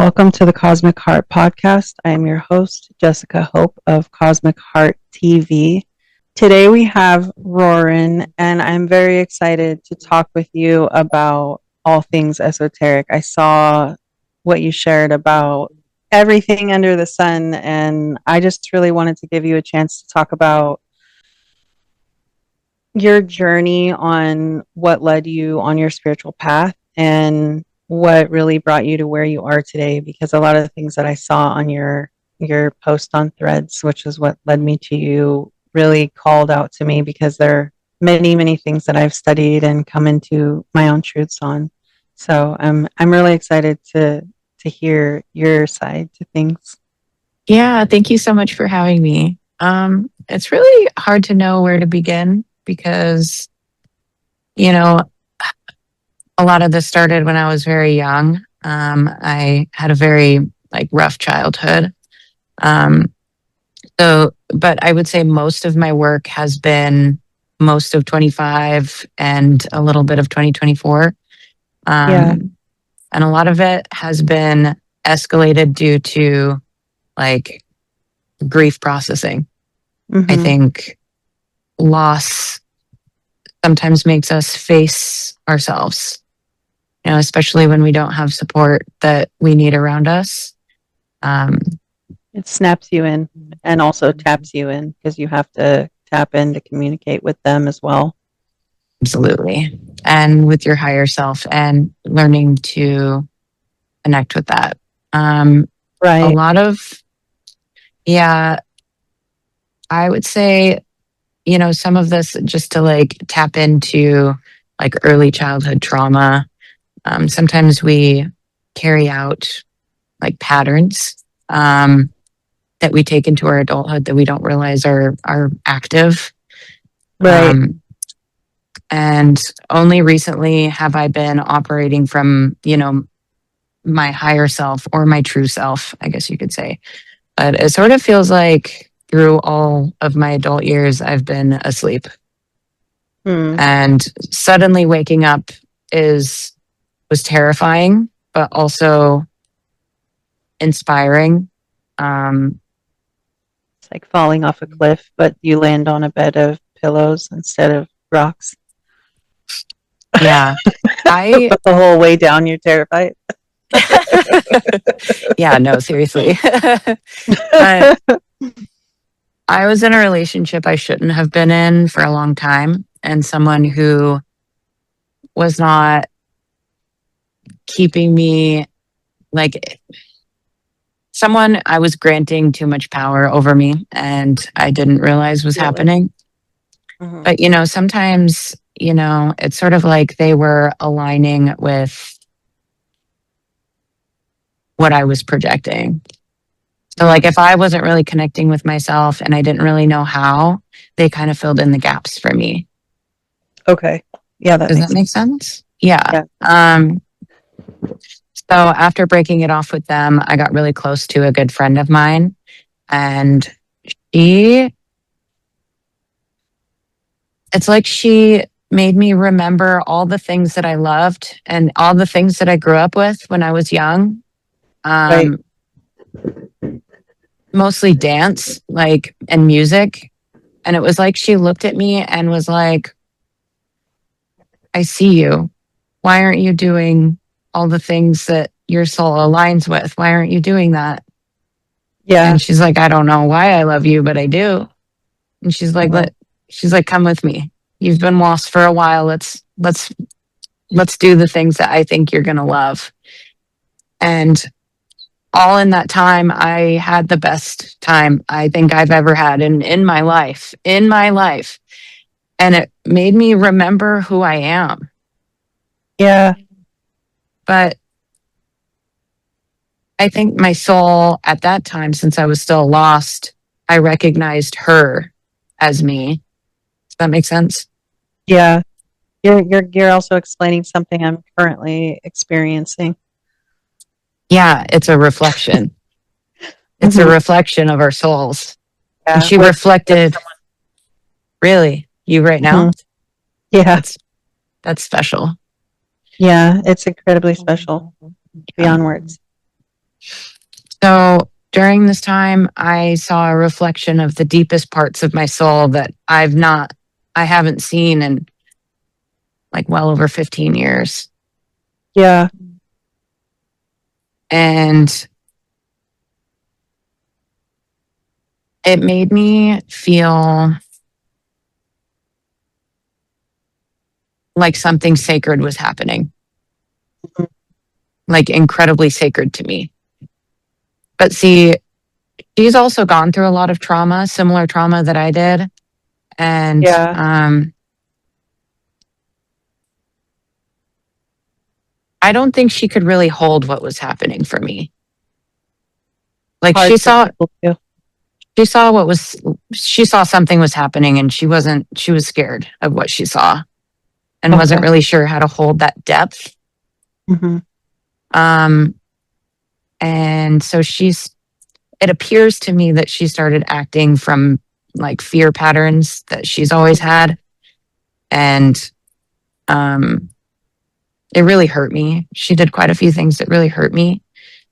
welcome to the Cosmic Heart Podcast. I am your host, Jessica Hope of Cosmic Heart TV. Today we have Roran, and I'm very excited to talk with you about all things esoteric. I saw what you shared about everything under the sun, and I just really wanted to give you a chance to talk about your journey on what led you on your spiritual path and what really brought you to where you are today, because a lot of the things that I saw on your post on Threads, which is what led me to you, really called out to me, because there are many things that I've studied and come into my own truths on. So I'm really excited to hear your side to things. Yeah, thank you so much for having me. It's really hard to know where to begin because, you know, a lot of this started when I was very young. I had a very rough childhood. Um, but I would say most of my work has been most of 25 and a little bit of 2024. Yeah. And a lot of it has been escalated due to like grief processing. I think loss sometimes makes us face ourselves, especially when we don't have support that we need around us. It snaps you in and also taps you in, because you have to tap in to communicate with them as well. Absolutely. And with your higher self and learning to connect with that. Right. A lot of, yeah, I would say, some of this just to tap into early childhood trauma. Sometimes we carry out patterns that we take into our adulthood that we don't realize are active. Right. And only recently have I been operating from, my higher self or my true self, I guess you could say. But it sort of feels like through all of my adult years, I've been asleep. And suddenly waking up was terrifying, but also inspiring. It's like falling off a cliff, but you land on a bed of pillows instead of rocks. Yeah. But the whole way down, you're terrified. Yeah, no, seriously. I was in a relationship I shouldn't have been in for a long time, and someone who was not keeping me someone I was granting too much power over me, and I didn't realize was happening. But, sometimes, it's sort of like they were aligning with what I was projecting. So if I wasn't really connecting with myself and I didn't really know how, they kind of filled in the gaps for me. Okay. Yeah. Does that make sense? Yeah. So after breaking it off with them, I got really close to a good friend of mine, and it's like she made me remember all the things that I loved and all the things that I grew up with when I was young. Right. Mostly dance, and music. And it was like she looked at me and was like, I see you. Why aren't you doing all the things that your soul aligns with? Why aren't you doing that? Yeah. And she's like, I don't know why I love you, but I do. And she's like, come with me. You've been lost for a while. Let's do the things that I think you're gonna love. And all in that time, I had the best time I think I've ever had in my life. And it made me remember who I am. Yeah. But I think my soul at that time, since I was still lost, I recognized her as me. Does that make sense? Yeah. You're also explaining something I'm currently experiencing. Yeah, it's a reflection. It's a reflection of our souls. Yeah, and she reflected, really, you right now? Yeah. That's special. Yeah, it's incredibly special. Beyond words. So during this time, I saw a reflection of the deepest parts of my soul that I haven't seen in like well over 15 years. Yeah. And it made me feel like something sacred was happening, Mhm. like incredibly sacred to me. But see, she's also gone through a lot of trauma, similar trauma that I did. And Yeah. I don't think she could really hold what was happening for me. Like Hard for people to. she saw what was, she saw something was happening and she was scared of what she saw and wasn't Okay. really sure how to hold that depth. Hmm. Um, and so it appears to me that she started acting from like fear patterns that she's always had. And um, it really hurt me. She did quite a few things that really hurt me.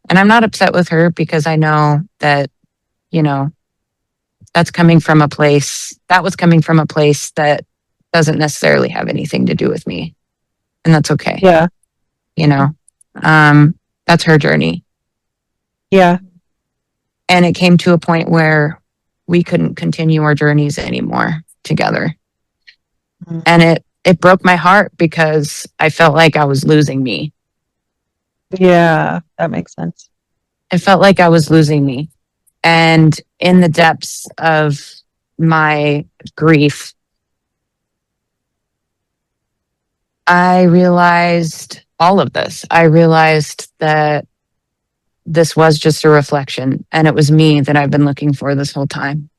And I'm not upset with her because I know that, you know, that was coming from a place that doesn't necessarily have anything to do with me. And that's okay. Yeah. You know, um, that's her journey. Yeah. And it came to a point where we couldn't continue our journeys anymore together. Mhm. And it broke my heart because I felt like I was losing me. Yeah. That makes sense. It felt like I was losing me. And in the depths of my grief, I realized all of this. I realized that this was just a reflection and it was me that I've been looking for this whole time.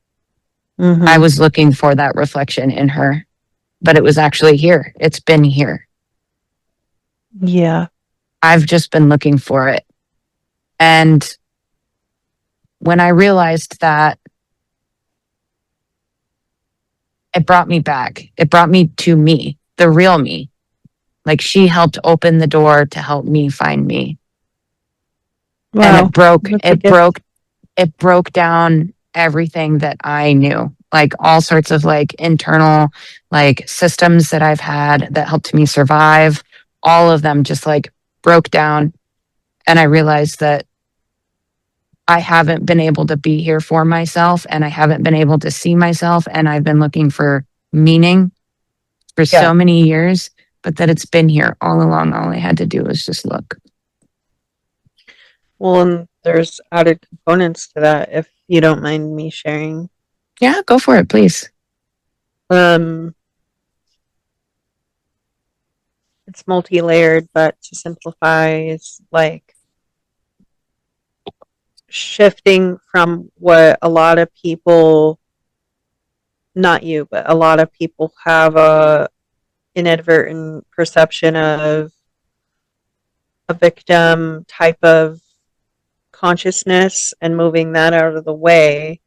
I Hmm. was looking for that reflection in her, but it was actually here. It's been here. Yeah. I've just been looking for it. And when I realized that, it brought me back. It brought me to me, the real me. Like she helped open the door to help me find me. And Wow. That's a gift. it broke down everything that I knew, like all sorts of like internal like systems that I've had that helped me survive. All of them just like broke down. And I realized that I haven't been able to be here for myself and I haven't been able to see myself. And I've been looking for meaning for Yeah. so many years, but that it's been here all along. All I had to do was just look. Well, and there's added components to that if you don't mind me sharing. Yeah, go for it, please. Um, it's multi-layered, but to simplify, it's like shifting from what a lot of people, not you, but a lot of people have a inadvertent perception of a victim type of consciousness and moving that out of the way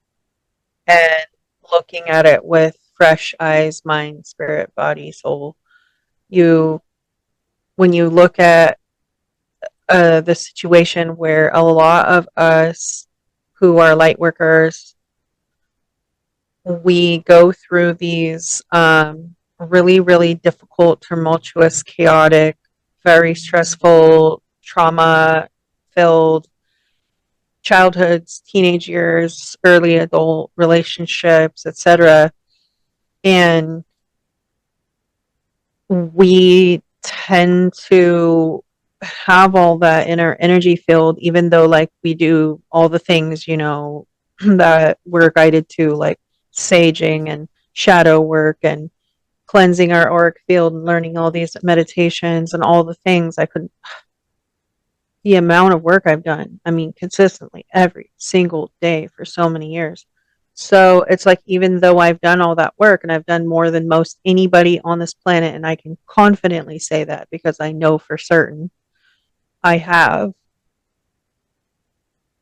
and looking at it with fresh eyes, mind, spirit, body, soul. You, when you look at the situation where a lot of us who are light workers, we go through these really, really difficult, tumultuous, chaotic, very stressful, trauma filled childhoods, teenage years, early adult relationships, etc. And we tend to have all that in our energy field, even though like we do all the things, that we're guided to, like saging and shadow work and cleansing our auric field and learning all these meditations and all the things. The amount of work I've done, I mean, consistently every single day for so many years. So it's like, even though I've done all that work and I've done more than most anybody on this planet, and I can confidently say that because I know for certain I have,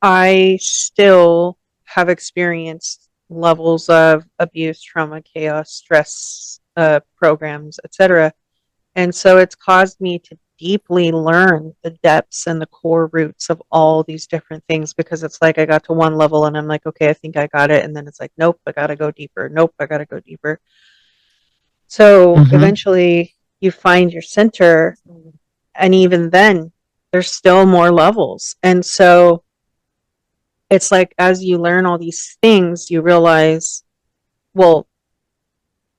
I still have experienced levels of abuse, trauma, chaos, stress, programs, etc. And so it's caused me to deeply learn the depths and the core roots of all these different things, because it's like I got to one level and I'm like, okay, I think I got it. And then it's like, nope, I got to go deeper. Nope, I got to go deeper. So Mm-hmm. eventually you find your center, and even then, there's still more levels. And so it's like as you learn all these things, you realize, well,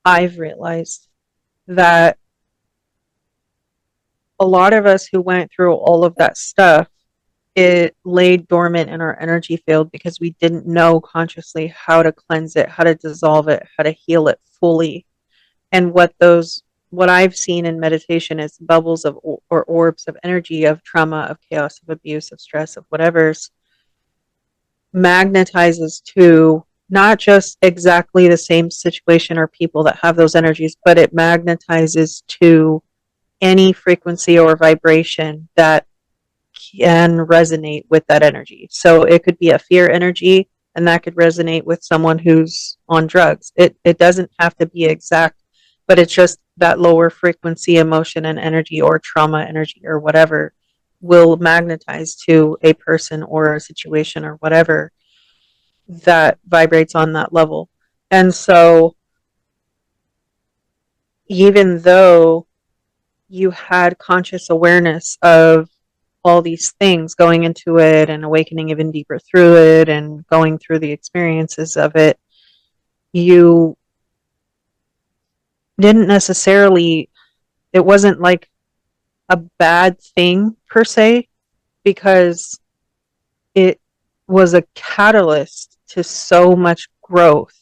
I've realized that a lot of us who went through all of that stuff, it laid dormant in our energy field because we didn't know consciously how to cleanse it, how to dissolve it, how to heal it fully. And what I've seen in meditation is bubbles of or orbs of energy, of trauma, of chaos, of abuse, of stress, of whatever's magnetizes to not just exactly the same situation or people that have those energies, but it magnetizes to any frequency or vibration that can resonate with that energy. So it could be a fear energy, and that could resonate with someone who's on drugs. It doesn't have to be exact, but it's just that lower frequency emotion and energy or trauma energy or whatever will magnetize to a person or a situation or whatever that vibrates on that level. And so even though you had conscious awareness of all these things going into it and awakening even deeper through it and going through the experiences of it, you didn't necessarily, it wasn't like a bad thing per se, because it was a catalyst to so much growth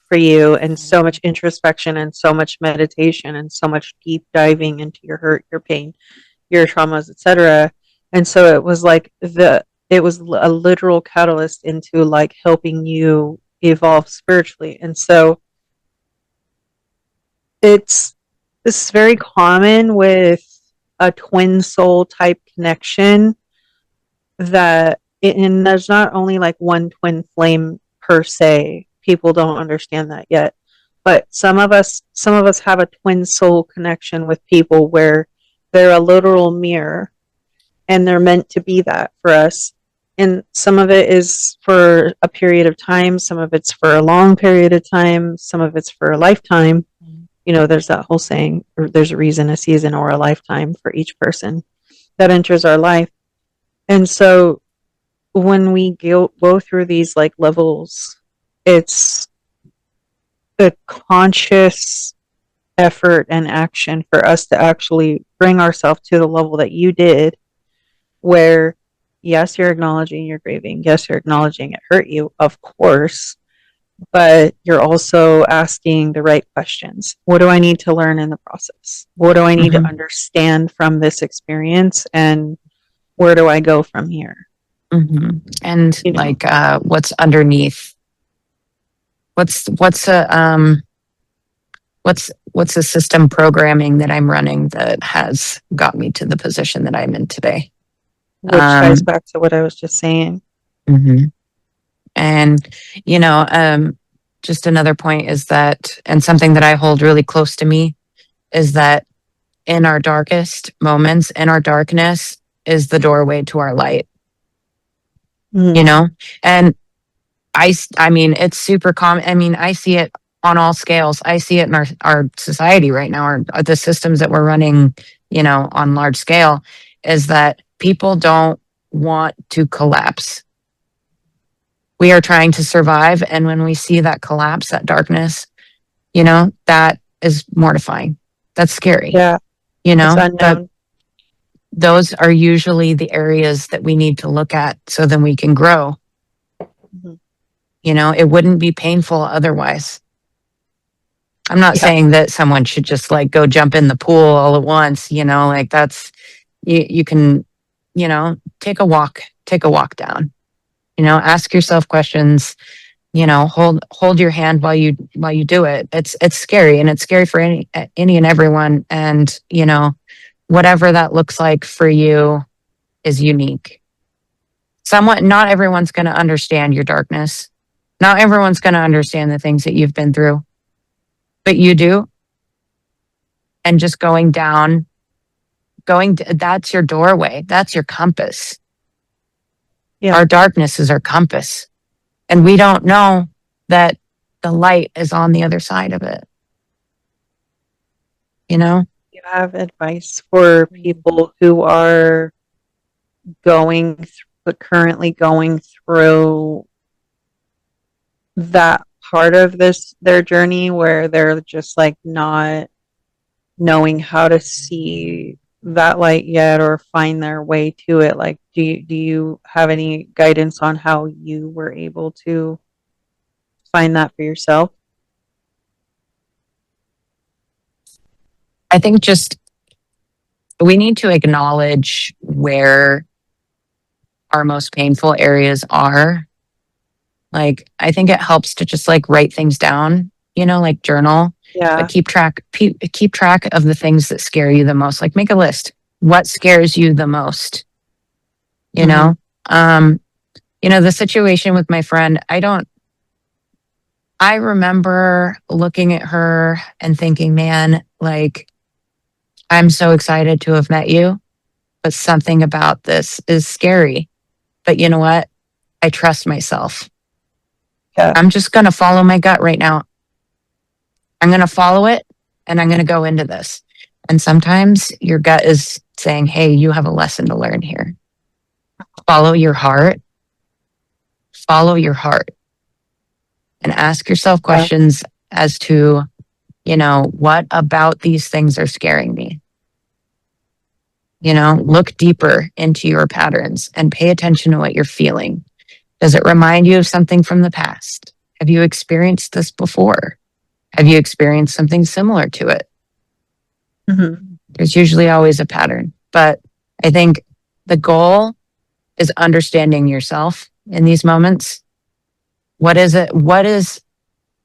for you, and so much introspection and so much meditation and so much deep diving into your hurt, your pain, your traumas, etc. And so it was a literal catalyst into like helping you evolve spiritually. And so it's very common with a twin soul type connection that and there's not only like one twin flame per se. People don't understand that yet. But some of us have a twin soul connection with people where they're a literal mirror, and they're meant to be that for us. And some of it is for a period of time, some of it's for a long period of time, some of it's for a lifetime. You know, there's that whole saying, or there's a reason, a season, or a lifetime for each person that enters our life. And so when we go through these like levels, it's a conscious effort and action for us to actually bring ourselves to the level that you did, where yes, you're acknowledging you're grieving, yes, you're acknowledging it hurt you, of course, but you're also asking the right questions. What do I need to learn in the process? What do I need to Mm-hmm. understand from this experience, and where do I go from here? Mm-hmm. And You know, like, what's underneath? What's a what's a system programming that I'm running that has got me to the position that I'm in today? which ties Um, back to what I was just saying. mhm. And you know, just another point is that, and something that I hold really close to me is that in our darkest moments, in our darkness, is the doorway to our light. You Mm, know, and I mean, it's super common. I mean, I see it on all scales. I see it in our society right now, or the systems that we're running, you know, on large scale, is that people don't want to collapse. We are trying to survive. And when we see that collapse, that darkness, you know, that is mortifying. That's scary, yeah, you it's know, but unknown. those are usually the areas that we need to look at so then we can grow. Mhm. You know, it wouldn't be painful otherwise. I'm not Yeah, saying that someone should just like go jump in the pool all at once, you know, like that's, you can, you know, take a walk down, you know, ask yourself questions, you know, hold your hand while you do it. It's scary, and it's scary for any and everyone. And, you know, whatever that looks like for you is unique. Somewhat, not everyone's going to understand your darkness. Not everyone's going to understand the things that you've been through, but you do. And just going down that's your doorway. That's your compass. Yeah. Our darkness is our compass. And we don't know that the light is on the other side of it. You know? You have advice for people who are currently going through that part of their journey where they're just like not knowing how to see that light yet or find their way to it? Like, do you have any guidance on how you were able to find that for yourself? I think just we need to acknowledge where our most painful areas are. Like, I think it helps to just like write things down, like journal, but Yeah. keep track of the things that scare you the most. Like, make a list. What scares you the most? You Mm-hmm. know, um, the situation with my friend. I remember looking at her and thinking, man, like, I'm so excited to have met you, but something about this is scary. But you know what? I trust myself. Yeah. I'm just going to follow my gut right now. I'm going to follow it and I'm going to go into this. And sometimes your gut is saying, hey, you have a lesson to learn here. Follow your heart. Follow your heart and ask yourself Yeah. questions as to, what about these things are scaring me? Look deeper into your patterns and pay attention to what you're feeling. Does it remind you of something from the past? Have you experienced this before? Have you experienced something similar to it? Mm-hmm. There's usually always a pattern, but I think the goal is understanding yourself in these moments. What is it? What is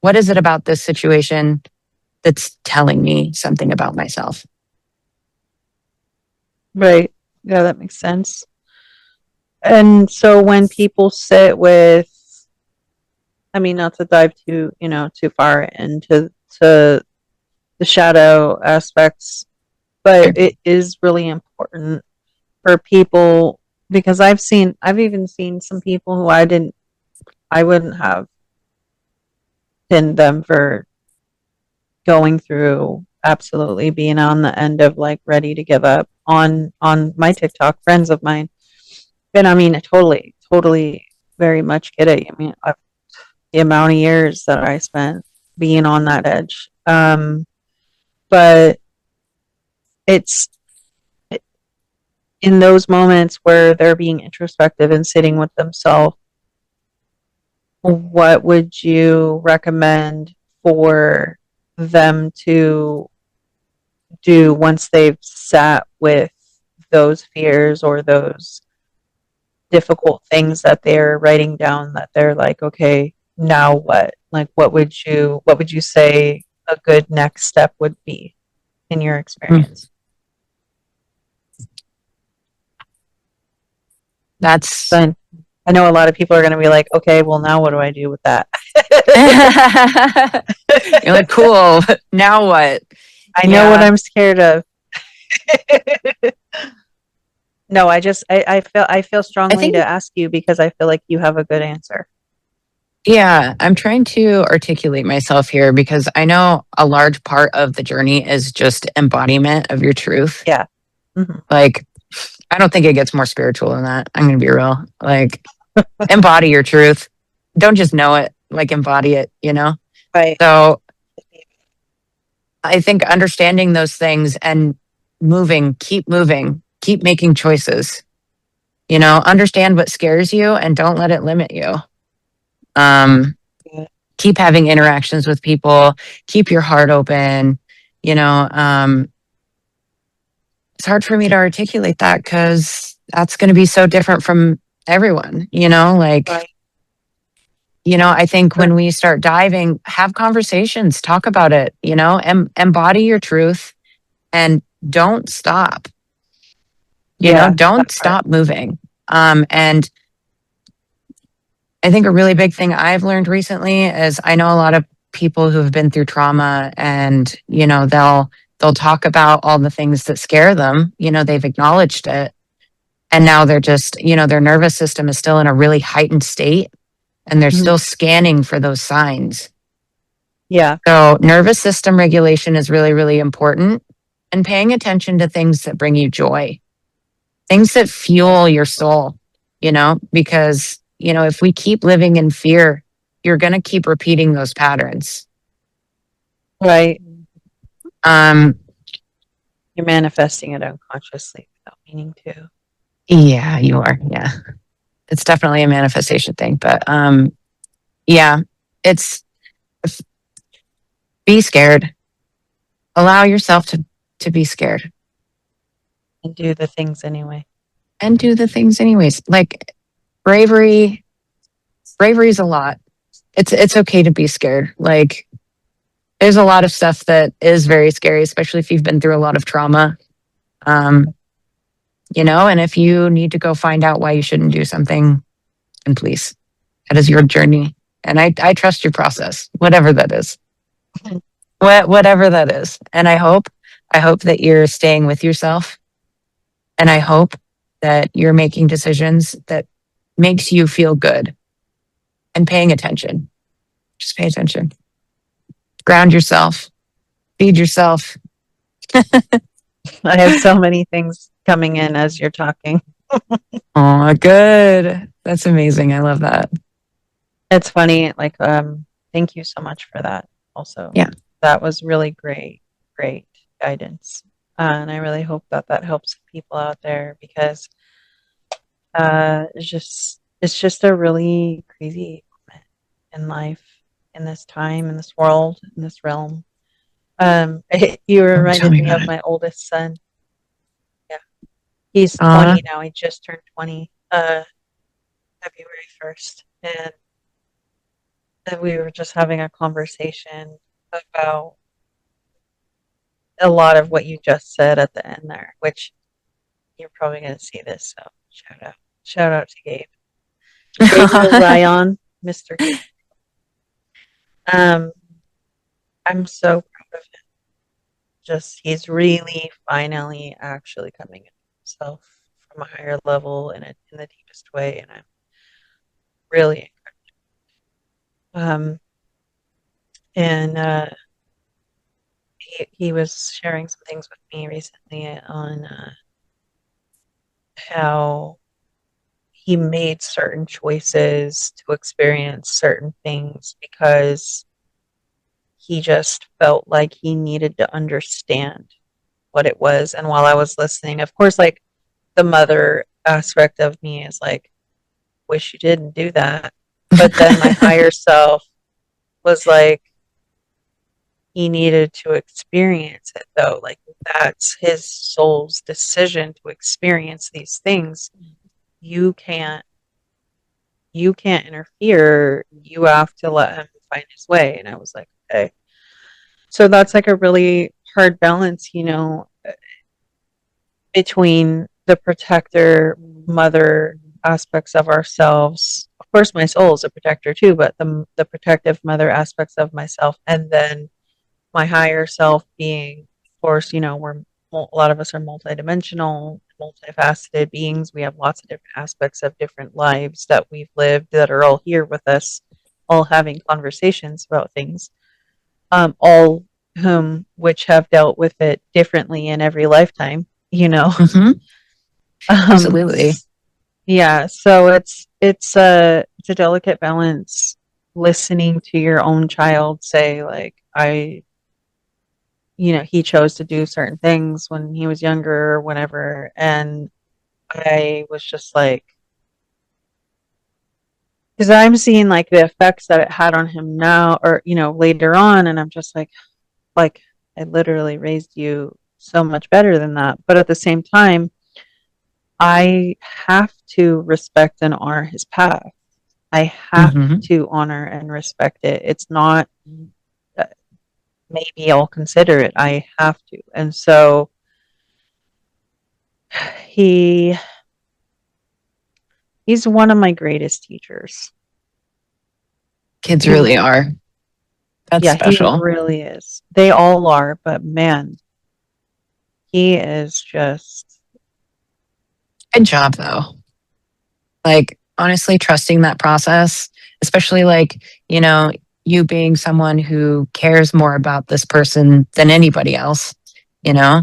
it about this situation that's telling me something about myself? Right. Yeah, that makes sense. And so when people sit with, I mean, not to dive too far into the shadow aspects, but Sure. it is really important for people because I've even seen some people who I wouldn't have pinned them for going through absolutely being on the end of like ready to give up on my TikTok, friends of mine. And I mean, I totally very much get it. I mean, the amount of years that I spent being on that edge. But it's in those moments where they're being introspective and sitting with themselves, what would you recommend for them to do once they've sat with those fears or those difficult things that they're writing down that they're like, okay, now what? Like what would you say a good next step would be in your Mm. experience? That's So I know a lot of people are going to be like, okay, well now what do I do with that? you're like, cool. Now what? I know what Yeah. I'm scared of. No, I feel I strongly to think, ask you because I feel like you have a good answer. yeah, I'm trying to articulate myself here because I know a large part of the journey is just embodiment of your truth. Yeah. Hmm. Like, I don't think it gets more spiritual than that. I'm going to be real. Like, embody your truth. Don't just know it, like, embody it? Right. So I think understanding those things and moving, keep making choices. Understand what scares you and don't let it limit you. Um, Yeah. keep having interactions with people, keep your heart open. You know, um, it's hard for me to articulate that because that's going to be so different from everyone, like, Right. I think when we start diving, have conversations, talk about it, embody your truth and don't stop, Yeah. don't That part. stop moving. And I think a really big thing I've learned recently is I know a lot of people who have been through trauma and, they'll they'll talk about all the things that scare them. They've acknowledged it. And now they're just, their nervous system is still in a really heightened state and they're Mhm. still scanning for those signs. Yeah. So, nervous system regulation is really, really important, and paying attention to things that bring you joy, things that fuel your soul, because, if we keep living in fear, you're going to keep repeating those patterns. Right. Um, You're manifesting it unconsciously without meaning to. yeah, you are. Yeah. It's definitely a manifestation thing, but yeah, it's be scared. Allow yourself to be scared And do the things anyway. and do the things anyways. Like bravery, bravery is a lot. It's okay to be scared. Like there's a lot of stuff that is very scary, especially if you've been through a lot of trauma. Um, and if you need to go find out why you shouldn't do something, then please, that is your journey. And I trust your process, whatever that is. Whatever that is. And I hope that you're staying with yourself. And I hope that you're making decisions that makes you feel good and paying attention. Just pay attention. Ground yourself, feed yourself. I have so many things coming in as you're talking. Oh, good. That's amazing. I love that. It's funny, like, thank you so much for that also. Yeah. That was really great, great guidance. And I really hope that that helps people out there because it's just a really crazy moment in life, in this time, in this world, in this realm. You Oh, tell reminded me me about of it. my oldest son. Yeah, he's Uh, 20 now. He just turned 20, February 1st, and we were just having a conversation about a lot of what you just said at the end there, which you're probably going to see this. So shout out to Gabriel Ryan, Mr. Gabriel. Um, I'm so proud of him. Just he's really finally actually coming into himself from a higher level in the deepest way, and I'm really um and he was sharing some things with me recently on how he made certain choices to experience certain things because he just felt like he needed to understand what it was. And while I was listening, of course, like the mother aspect of me is like, wish you didn't do that. But then my higher self was like, he needed to experience it though. Like that's his soul's decision to experience these things. You can't you can't interfere. You have to let him find his way. And I was like, okay. So that's like a really hard balance, between the protector, mother aspects of ourselves. Of course, my soul is a protector too, but the protective mother aspects of myself, and then my higher self being, of course, a lot of us are multidimensional, multifaceted beings. We have lots of different aspects of different lives that we've lived that are all here with us, all having conversations about things, all whom which have dealt with it differently in every lifetime, hmm Um, Absolutely. yeah, so it's a delicate balance listening to your own child say like he chose to do certain things when he was younger or whatever, and I was just like, because I'm seeing like the effects that it had on him now or later on, and I'm just like I literally raised you so much better than that, but at the same time I have to respect and honor his path. I have hmm to honor and respect it. It's not uh, maybe I'll consider it. I have to. And so he he's one of my greatest teachers. Kids He really are. That's Yeah, he special. really is. They all are, but man. He is just, Good job, though. Like, honestly, trusting that process, especially like, you know, you being someone who cares more about this person than anybody else, you know,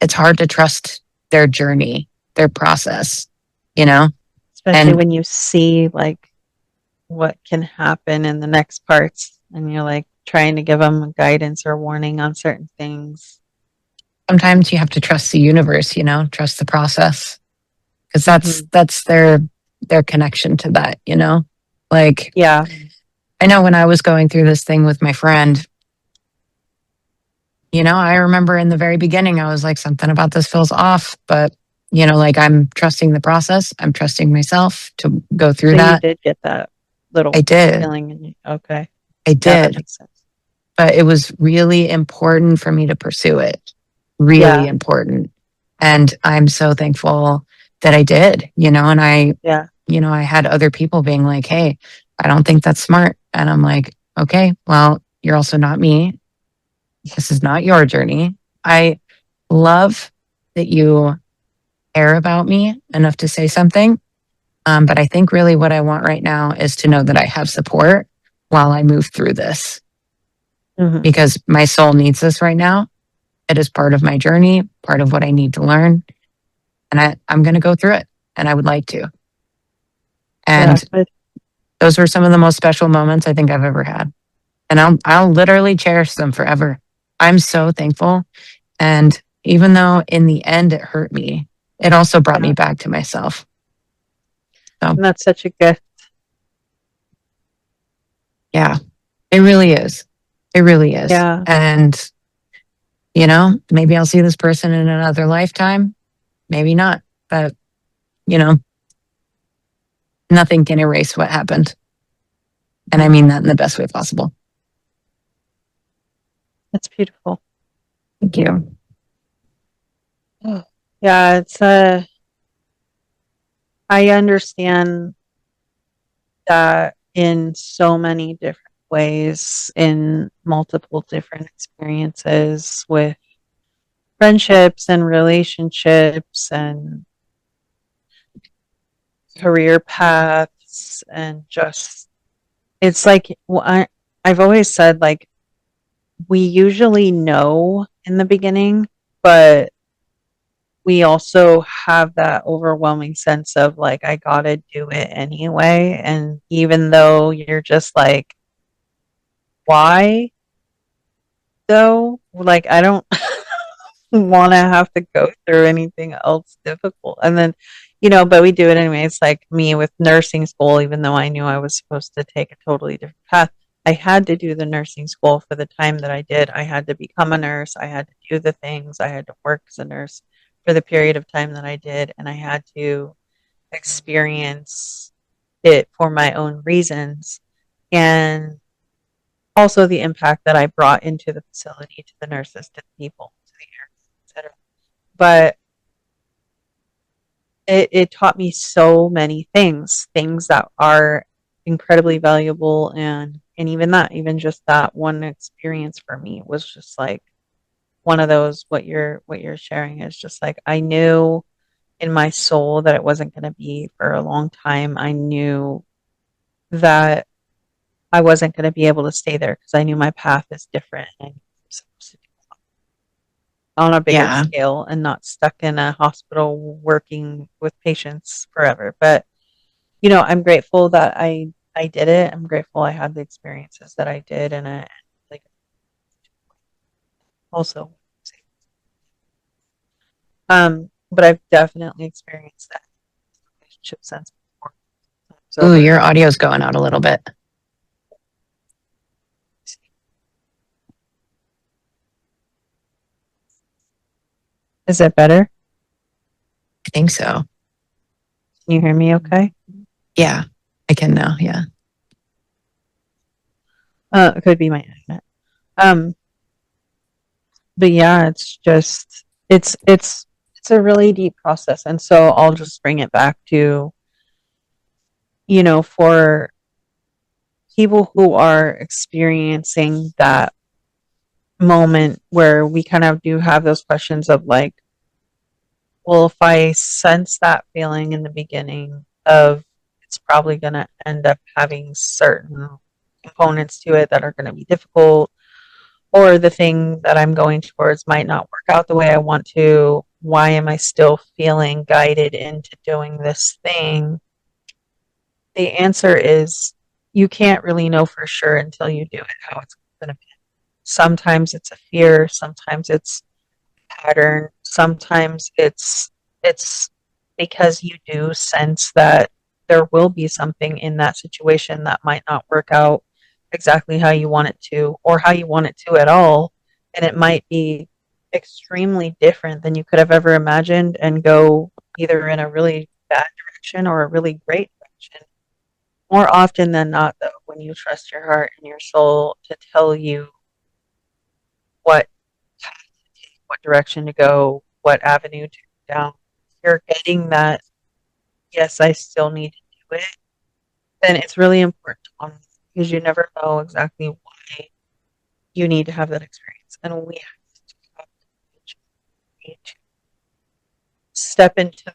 it's hard to trust their journey, their process, you know? especially And when you see like what can happen in the next parts and you're like trying to give them guidance or warning on certain things. sometimes you have to trust the universe, you know, trust the process. Because Hmm. that's their connection to that, you know? Like Yeah. I know when I was going through this thing with my friend, you know, I remember in the very beginning, I was like, something about this feels off, but, you know, like I'm trusting the process. I'm trusting myself to go through So you that. did get that little I did. feeling in you. Okay. I Yeah, that did. makes sense. But it was really important for me to pursue it. Really Yeah. important. And I'm so thankful that I did, you know, and Yeah. I had other people being like, hey, I don't think that's smart. And I'm like, okay, well, you're also not me. This is not your journey. I love that you care about me enough to say something. But I think really what I want right now is to know that I have support while I move through this Hmm. because my soul needs this right now. It is part of my journey, part of what I need to learn. And I'm going to go through it and I would like to. Yeah. And Good. those were some of the most special moments I think I've ever had. And I'll literally cherish them forever. I'm so thankful. And even though in the end it hurt me, it also brought me Yeah. back to myself. So And that's such a gift. yeah, it really is. It really is. Yeah. And, you know, maybe I'll see this person in another lifetime. Maybe not. But, you know, nothing can erase what happened. And I Mhm. mean that in the best way possible. That's beautiful. Thank you. Yeah. I understand that in so many different ways, in multiple different experiences with friendships and relationships and career paths and just it's like I've always said like we usually know in the beginning, but we also have that overwhelming sense of like I gotta do it anyway. And even though you're just like, why though? Like I don't want to have to go through anything else difficult. And then, but we do it anyway. It's like me with nursing school, even though I knew I was supposed to take a totally different path. I had to do the nursing school for the time that I did. I had to become a nurse. I had to do the things. I had to work as a nurse for the period of time that I did. And I had to experience it for my own reasons. And also the impact that I brought into the facility to the nurses, to the people, to the air, etc. But it taught me so many things that are incredibly valuable, and even just that one experience for me was just like one of those what you're sharing is just like I knew in my soul that it wasn't going to be for a long time. I knew that I wasn't going to be able to stay there because I knew my path is different and I'm supposed to do on a bigger Yeah. scale and not stuck in a hospital working with patients forever. But I'm grateful that I did it. I'm grateful I had the experiences that I did, and I like also. But I've definitely experienced that relationship sense before. Times Ooh, over. your audio's going out a little bit. I Is it better? think so. Can you hear me okay? Yeah, I can now. Yeah. It could be my internet. Um, but yeah, it's a really deep process, and so I'll just bring it back to for people who are experiencing that moment where we kind of do have those questions of like, well, if I sense that feeling in the beginning of it's probably going to end up having certain components to it that are going to be difficult, or the thing that I'm going towards might not work out the way I want to, why am I still feeling guided into doing this thing? The answer is you can't really know for sure until you do it how it's going to be. Sometimes it's a fear, sometimes it's pattern. Sometimes it's because you do sense that there will be something in that situation that might not work out exactly how you want it to or how you want it to at all, and it might be extremely different than you could have ever imagined and go either in a really bad direction or a really great direction. More often than not, though, when you trust your heart and your soul to tell you what what direction to go, what avenue to go down, you're getting that, yes, I still need to do it, then it's really important to honor that because you never know exactly why you need to have that experience. And we have to step into the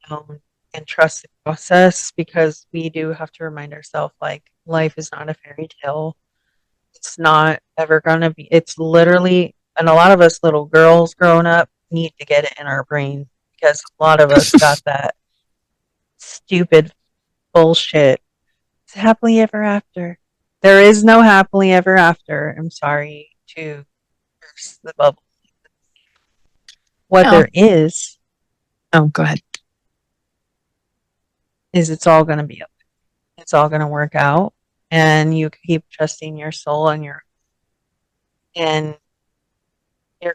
unknown and trust the process because we do have to remind ourselves like life is not a fairy tale. It's not ever going to be, it's literally, and a lot of us little girls growing up need to get it in our brain because a lot of us got that stupid bullshit. It's happily ever after. There is no happily ever after. I'm sorry to burst the bubble. What No. there Oh, go ahead. is it's all going to be okay. It's all going to work out. And you keep trusting your soul and you're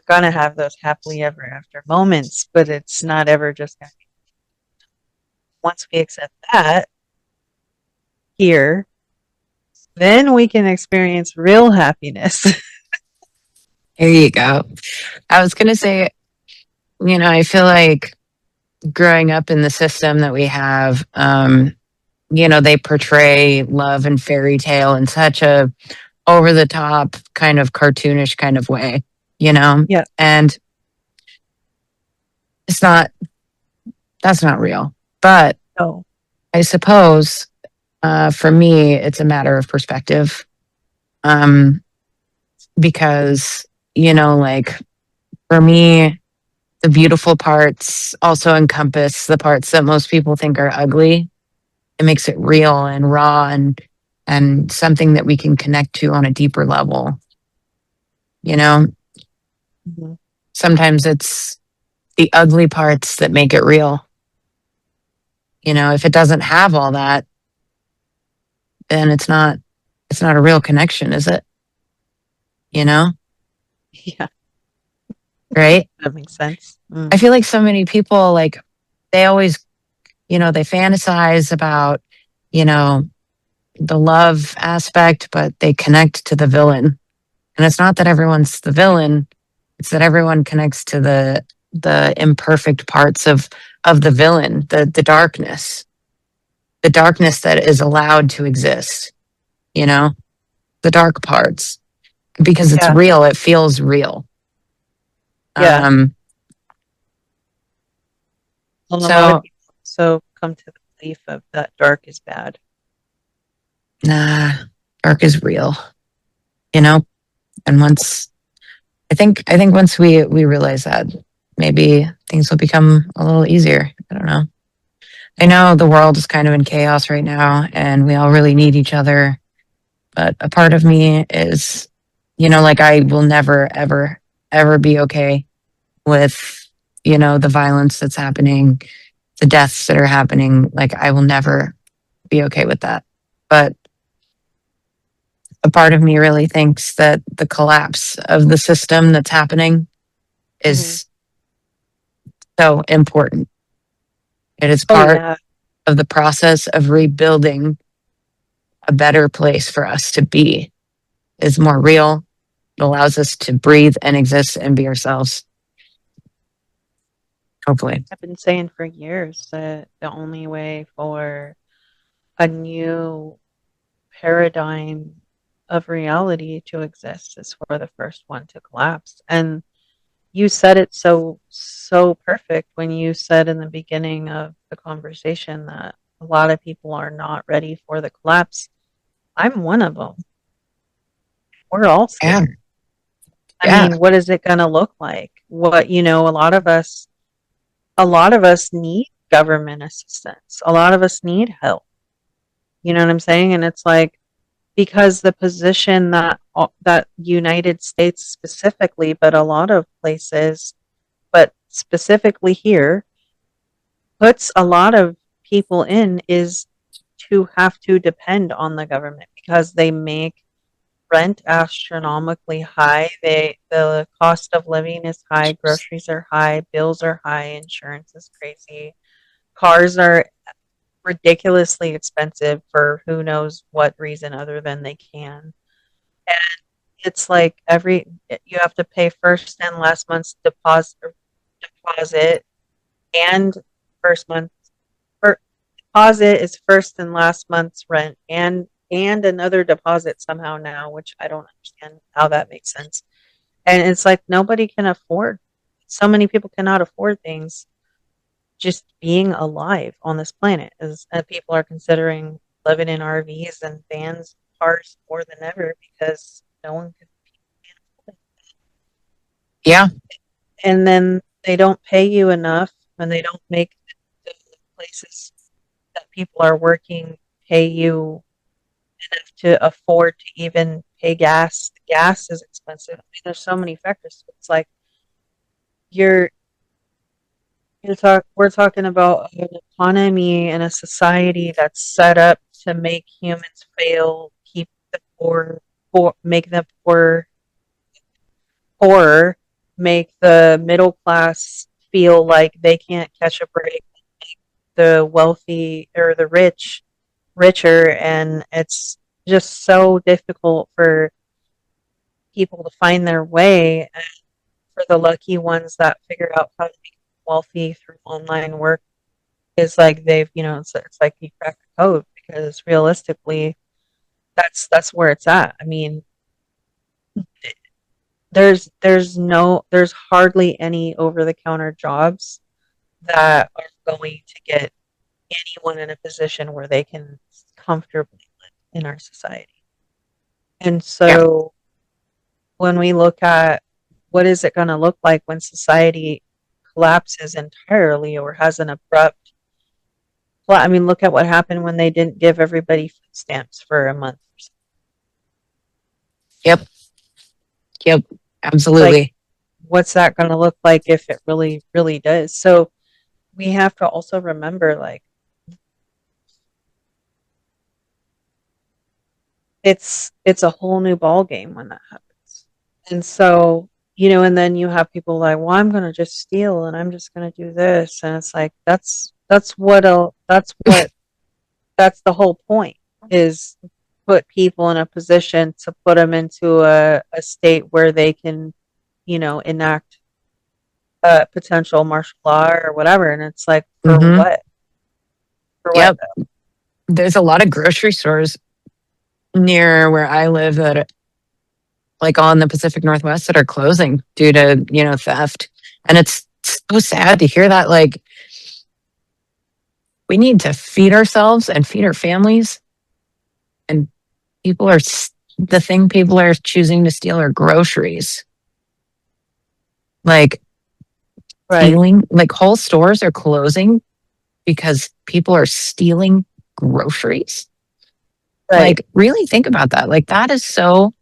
going to have those happily ever after moments, but it's not ever just going to be. Once we accept that here, then we can experience real happiness. There you go. I was going to say, I feel like growing up in the system that we have, they portray love and fairy tale in such a over the top kind of cartoonish kind of way, Yeah. and it's not, that's not real. But Oh. I suppose for me, it's a matter of perspective. Um, because, like for me, the beautiful parts also encompass the parts that most people think are ugly. It makes it real and raw and something that we can connect to on a deeper level. You know, Mhm. sometimes it's the ugly parts that make it real. If it doesn't have all that, then it's not a real connection, is it? You know, Yeah, right? that makes sense. I Mm. feel like so many people like they always, they fantasize about, you know, the love aspect, but they connect to the villain. And it's not that everyone's the villain, it's that everyone connects to the imperfect parts of the villain, the darkness that is allowed to exist, you know, the dark parts. Because it's Yeah, real, it feels real. yeah. Um, Well, a lot of so people also come to the belief of that dark is bad. nah, dark is real, you know? And I think once we realize that, maybe things will become a little easier. I don't know. I know the world is kind of in chaos right now and we all really need each other. But a part of me is, like I will never, ever, ever be okay with, the violence that's happening, the deaths that are happening. Like I will never be okay with that. But a part of me really thinks that the collapse of the system that's happening Hmm. is so important. It is Oh, part yeah. of the process of rebuilding a better place for us to be. Is more real. It allows us to breathe and exist and be ourselves. Hopefully. I've been saying for years that the only way for a new paradigm of reality to exist is for the first one to collapse. And you said it so perfect when you said in the beginning of the conversation that a lot of people are not ready for the collapse. I'm one of them. We're all Yeah. scared. I Yeah. mean, what is it going to look like? What, a lot of us need government assistance. A lot of us need help. You know what I'm saying? And it's like because the position that United States specifically, but a lot of places, but specifically here, puts a lot of people in is to have to depend on the government because they make rent astronomically high. The cost of living is high, groceries are high, bills are high, insurance is crazy. Cars are ridiculously expensive for who knows what reason other than they can. And it's like you have to pay first and last month's deposit and first month for deposit is first and last month's rent and another deposit somehow now, which I don't understand how that makes sense. And it's like nobody can afford. So many people cannot afford things. Just being alive on this planet is people are considering living in RVs and vans, cars more than ever because no one can. Yeah. And then they don't pay you enough, and they don't make the places that people are working pay you enough to afford to even pay gas. Gas is expensive. I mean, there's so many factors. It's like you're we're talking about an economy and a society that's set up to make humans fail, keep the poor, make the poor poorer, make the middle class feel like they can't catch a break, the wealthy or the rich richer, and it's just so difficult for people to find their way. And for the lucky ones that figure out how to be wealthy through online work, is like it's like you crack the code because realistically, that's where it's at. I mean, there's hardly any over the counter jobs that are going to get anyone in a position where they can comfortably live in our society. And Yeah. so when we look at what is it going to look like when society collapses entirely or has an abrupt, well, I mean, look at what happened when they didn't give everybody food stamps for a month. Yep. Yep. Like, Absolutely. what's that going to look like if it really, really does? So we have to also remember, like, it's a whole new ball game when that happens. And so, and then you have people like, well, I'm going to just steal and I'm just going to do this. And it's like, that's the whole point is put people in a position to put them into a state where they can, enact a potential martial law or whatever. And it's like, for Hmm. what? For what? Yep. There's a lot of grocery stores near where I live that are, like on the Pacific Northwest, that are closing due to, theft. And it's so sad to hear that. Like, we need to feed ourselves and feed our families. And the thing people are choosing to steal are groceries. Like, Right. stealing, like whole stores are closing because people are stealing groceries. Right. Like, really think about that. Like, that is so,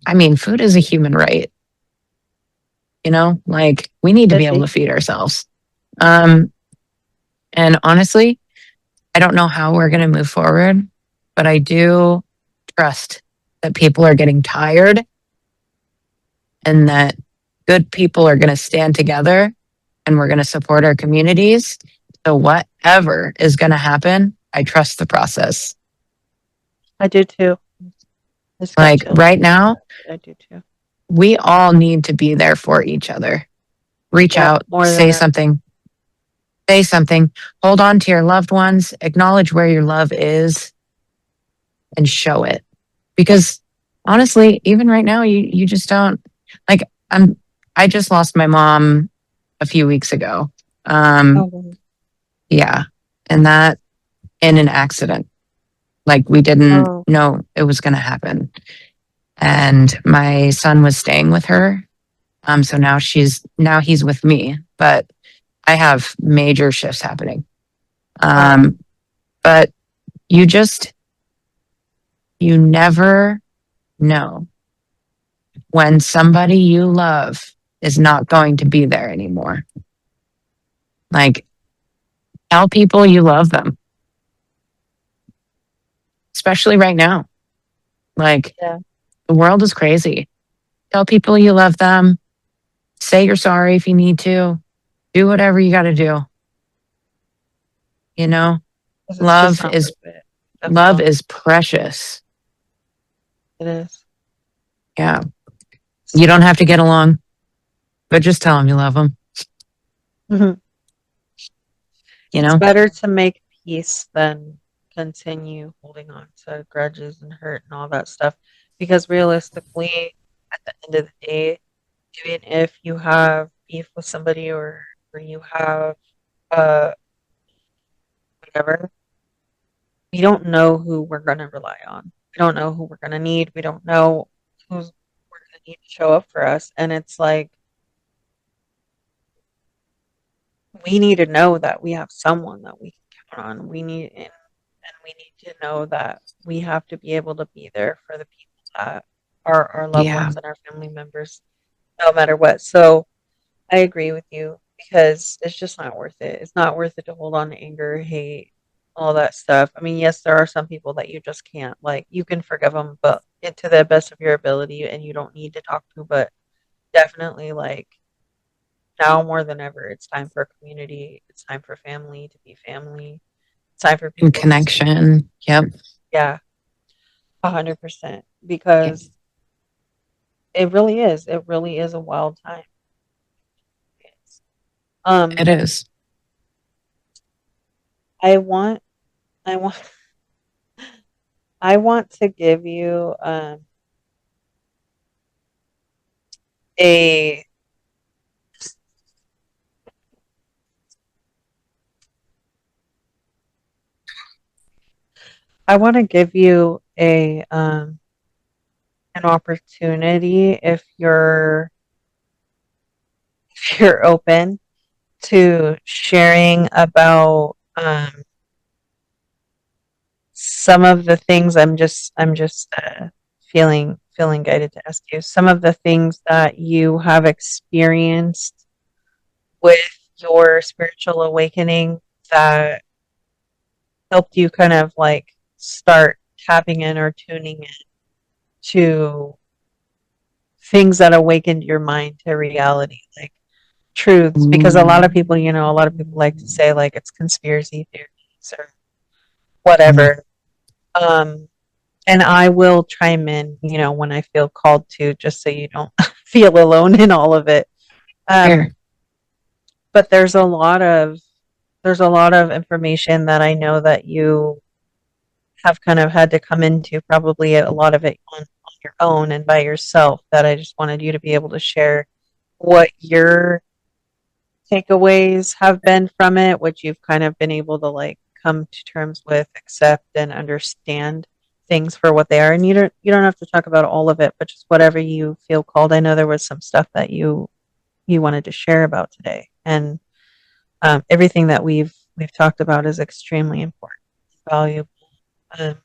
I mean, food is a human right. Like, we need to be Should able be. to feed ourselves. Um, and honestly, I don't know how we're going to move forward, but I do trust that people are getting tired and that good people are going to stand together and we're going to support our communities. So, whatever is going to happen, I trust the process. I do too. Just got Like, chills. right now, I do too. we all need to be there for each other. Reach Yeah, out, more than ever. say something, hold on to your loved ones, acknowledge where your love is, and show it. Because honestly, even right now, you just don't like. I just lost my mom a few weeks ago. Oh, Um, wow. yeah, and that in an accident. Like we didn't Oh, know it was going to happen. And my son was staying with her. So now he's with me, but I have major shifts happening. wow. Um, but you just you never know when somebody you love is not going to be there anymore. Like tell people you love them, especially right now. Like Yeah. the world is crazy. Tell people you love them. Say you're sorry if you need to. Do whatever you got to do. You know, 'Cause it's just love not is worth it. love Definitely. is precious. It is. Yeah. You don't have to get along, but just tell them you love them, Mhm. you It's know? better to make peace than continue holding on to grudges and hurt and all that stuff. Because realistically, at the end of the day, even if you have beef with somebody or you have uh whatever, we don't know who we're gonna rely on. We don't know who we're gonna need. We don't know who's we're gonna need to show up for us. And it's like we need to know that we have someone that we can count on. And we need to know that we have to be able to be there for the people that are our loved Yeah. ones and our family members, no matter what. So I agree with you because it's just not worth it. It's not worth it to hold on to anger, hate, all that stuff. I mean, yes, there are some people that you just can't, like, you can forgive them, but it to the best of your ability, and you don't need to talk to, but definitely, like, now more than ever, it's time for community. It's time for family to be family. It's time for And people to see, connection. Yep. yeah, 100%. Yeah, Because it really is. It really is a wild time. it Um, is. I want, I want, I want to give you a, I want to give you a an opportunity if you're open to sharing about some of the things I'm just feeling guided to ask you some of the things that you have experienced with your spiritual awakening that helped you kind of like start tapping in or tuning in to things that awakened your mind to reality, like truths. Because a lot of people, a lot of people like to say like it's conspiracy theories or Mm, whatever. Um, and I will chime in, when I feel called to, just so you don't feel alone in all of it. Here. Um, but there's a lot of information that I know that you have kind of had to come into, probably a lot of it on your own and by yourself, that I just wanted you to be able to share what your takeaways have been from it, what you've kind of been able to like come to terms with, accept and understand things for what they are. And you don't have to talk about all of it, but just whatever you feel called. I know there was some stuff that you wanted to share about today. And everything that we've talked about is extremely important, valuable. Um,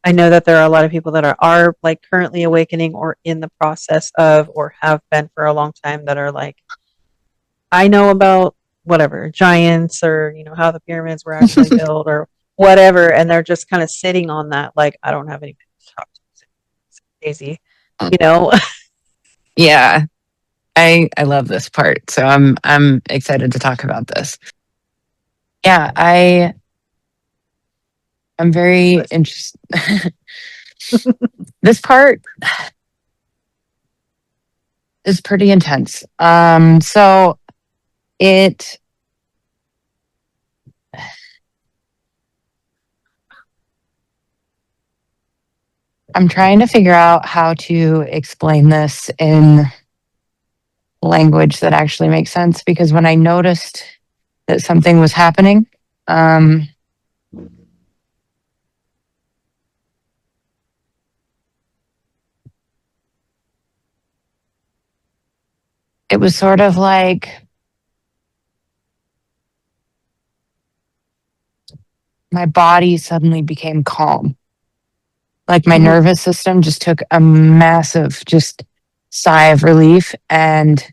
I know that there are a lot of people that are like currently awakening or in the process of or have been for a long time that are like, I know about whatever giants or how the pyramids were actually built or whatever, and they're just kind of sitting on that like I don't have anybody to talk to. It's crazy, you know. Yeah. I love this part. So I'm excited to talk about this. Yeah, I'm very Listen, interested. This part is pretty intense. So it I'm trying to figure out how to explain this in language that actually makes sense because when I noticed that something was happening, um, it was sort of like my body suddenly became calm. Like my Mhm. nervous system just took a massive just sigh of relief and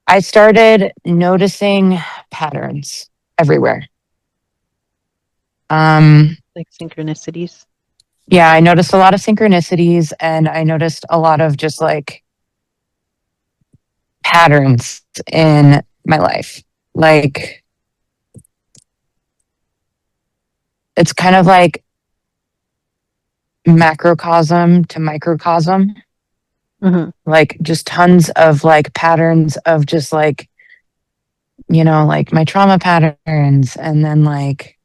I started noticing patterns everywhere. Um, Like synchronicities. yeah, I noticed a lot of synchronicities and I noticed a lot of just like patterns in my life. Like it's kind of like macrocosm to microcosm, Hmm. like just tons of like patterns of just like, like my trauma patterns. And then like,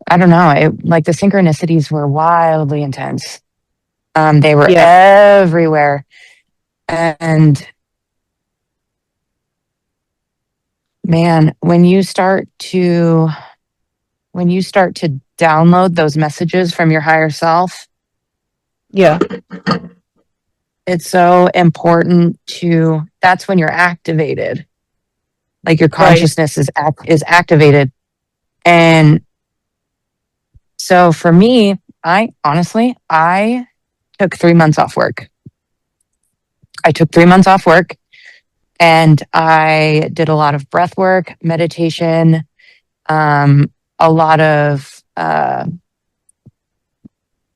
I don't know, like the synchronicities were wildly intense. They were Yeah. everywhere. And man, when you start to download those messages from your higher self, Yeah. it's so important to that's when you're activated. Like your Right. consciousness is activated. And so for me, I took 3 months off work. I took 3 months off work and I did a lot of breath work, meditation, um, a lot of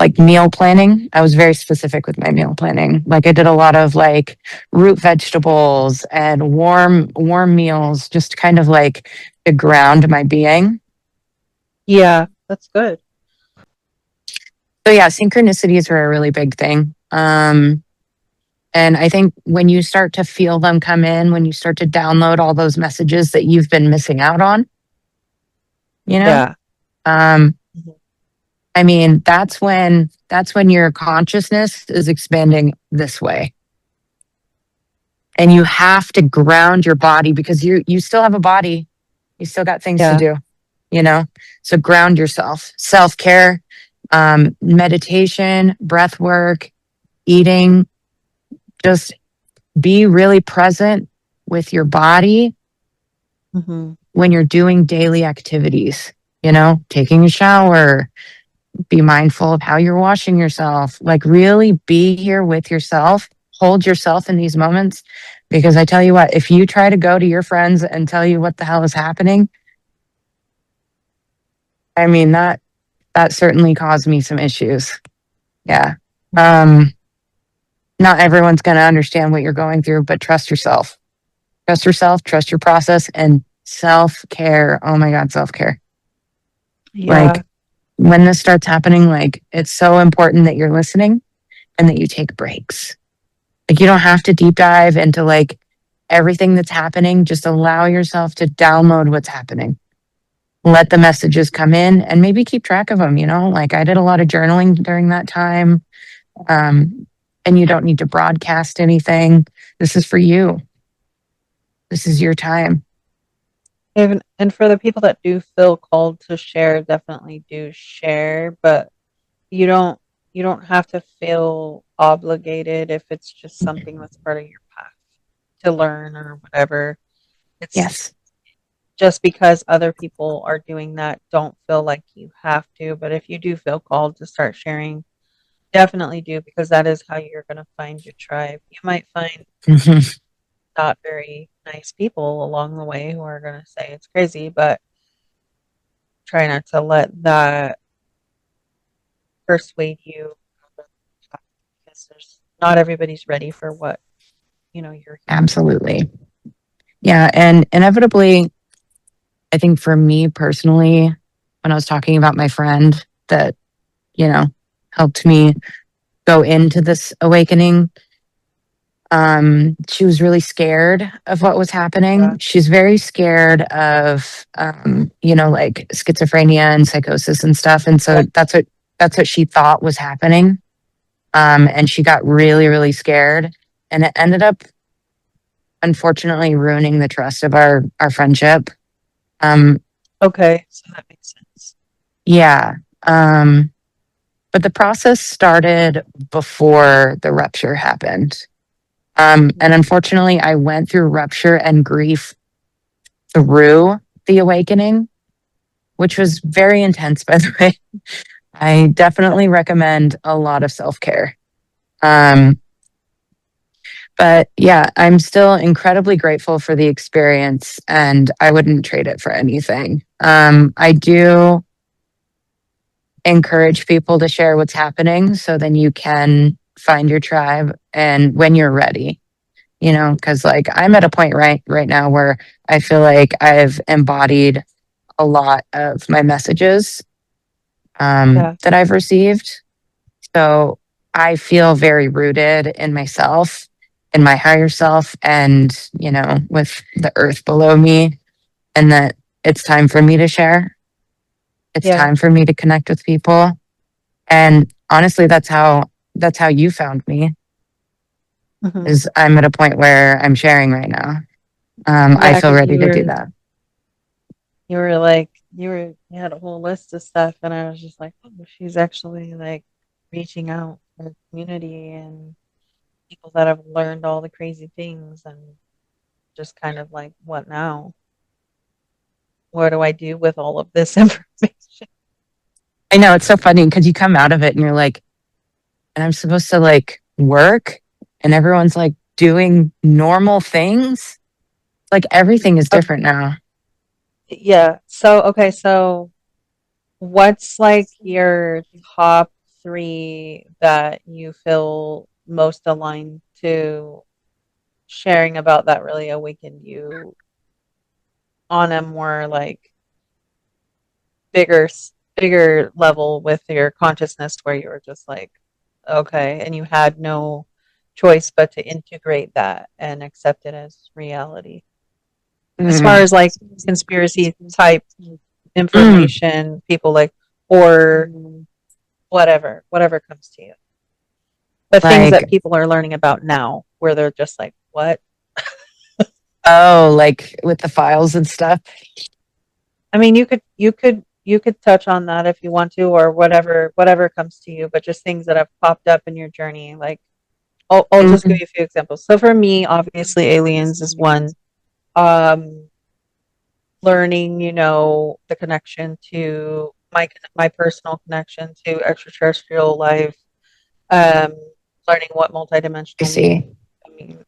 like meal planning. I was very specific with my meal planning. Like I did a lot of like root vegetables and warm meals, just kind of like to ground my being. Yeah. That's good. So yeah, synchronicities are a really big thing. And I think when you start to feel them come in, when you start to download all those messages that you've been missing out on, you know, Yeah. um, Mhm. I mean, that's when your consciousness is expanding this way. And you have to ground your body because you still have a body. You still got things to Yeah. do, you know? So ground yourself. Self-care, meditation, breath work, eating, just be really present with your body Hmm. when you're doing daily activities, taking a shower, be mindful of how you're washing yourself, like really be here with yourself, hold yourself in these moments. Because I tell you what, if you try to go to your friends and tell you what the hell is happening, I mean, that certainly caused me some issues. Yeah. Um, Not everyone's going to understand what you're going through, but trust yourself. Trust yourself, trust your process, and self care. Oh my God, self care. Yeah. Like when this starts happening, like it's so important that you're listening and that you take breaks. Like you don't have to deep dive into like everything that's happening. Just allow yourself to download what's happening. Let the messages come in and maybe keep track of them. Like I did a lot of journaling during that time. Um, and you don't need to broadcast anything. This is for you. This is your time. Even and for the people that do feel called to share, definitely do share, but you don't you don't have to feel obligated if it's just something that's part of your path to learn or whatever. It's Yes. just because other people are doing that, don't feel like you have to. But if you do feel called to start sharing, definitely do because that is how you're going to find your tribe. You might find Mhm. not very nice people along the way who are going to say it's crazy, but try not to let that persuade you because there's not everybody's ready for what you're here for. Absolutely. Yeah. And inevitably, I think for me personally, when I was talking about my friend that, you know, helped me go into this awakening, she was really scared of what was Yeah. happening. She's very scared of, like schizophrenia and psychosis and stuff. And Yeah. so that's what that's what she thought was happening. And she got really, really scared. And it ended up, unfortunately, ruining the trust of our friendship. Um, Okay, so that makes sense. yeah. Um, but the process started before the rupture happened. And Mhm. unfortunately, I went through rupture and grief through the awakening, which was very intense, by the way. I Yeah, definitely recommend a lot of self care. Um, but yeah, I'm still incredibly grateful for the experience and I wouldn't trade it for anything. I do encourage people to share what's happening so then you can find your tribe and when you're ready, because like I'm at a point right now where I feel like I've embodied a lot of my messages yeah, that I've received. So I feel very rooted in myself, in my higher self, and, with the earth below me, and that it's time for me to share. It's yeah. time for me to connect with people. And honestly, that's how you found me, Hmm. is I'm at a point where I'm sharing right now. I Yeah, feel because ready to do that. you were like you had a whole list of stuff, and I was just like, oh, she's actually like reaching out for the community and people that have learned all the crazy things, and just kind of like, what now? What do I do with all of this information? I know it's so funny because you come out of it and you're like, and I'm supposed to like work, and everyone's like doing normal things. Like everything is Okay, different now. yeah. So okay, so what's like your top three that you feel most aligned to sharing about that really awakened you on a more like bigger level with your consciousness where you were just like, okay, and you had no choice but to integrate that and accept it as reality. As far Mm. as like conspiracy type Mm. information, people like, or whatever comes to you. The things that Like, people are learning about now, where they're just like, what? oh, like with the files and stuff. I mean, you could touch on that if you want to, or whatever comes to you, but just things that have popped up in your journey. Like, I'll just give Mm. you a few examples. So for me, obviously, aliens is one. Um, Learning, the connection to my personal connection to extraterrestrial life. Um, Learning what I multidimensional means. see. I mean,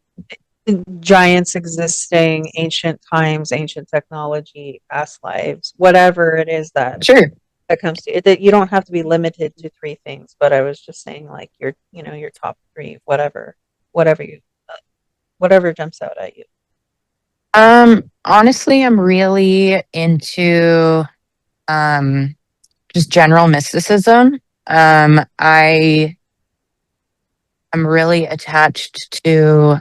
giants existing, ancient times, ancient technology, past lives, whatever it is Sure. that comes to it. That you don't have to be limited to three things, but I was just saying like your top three, whatever you, whatever jumps out at you. Honestly, I'm really into um just general mysticism. I am really attached to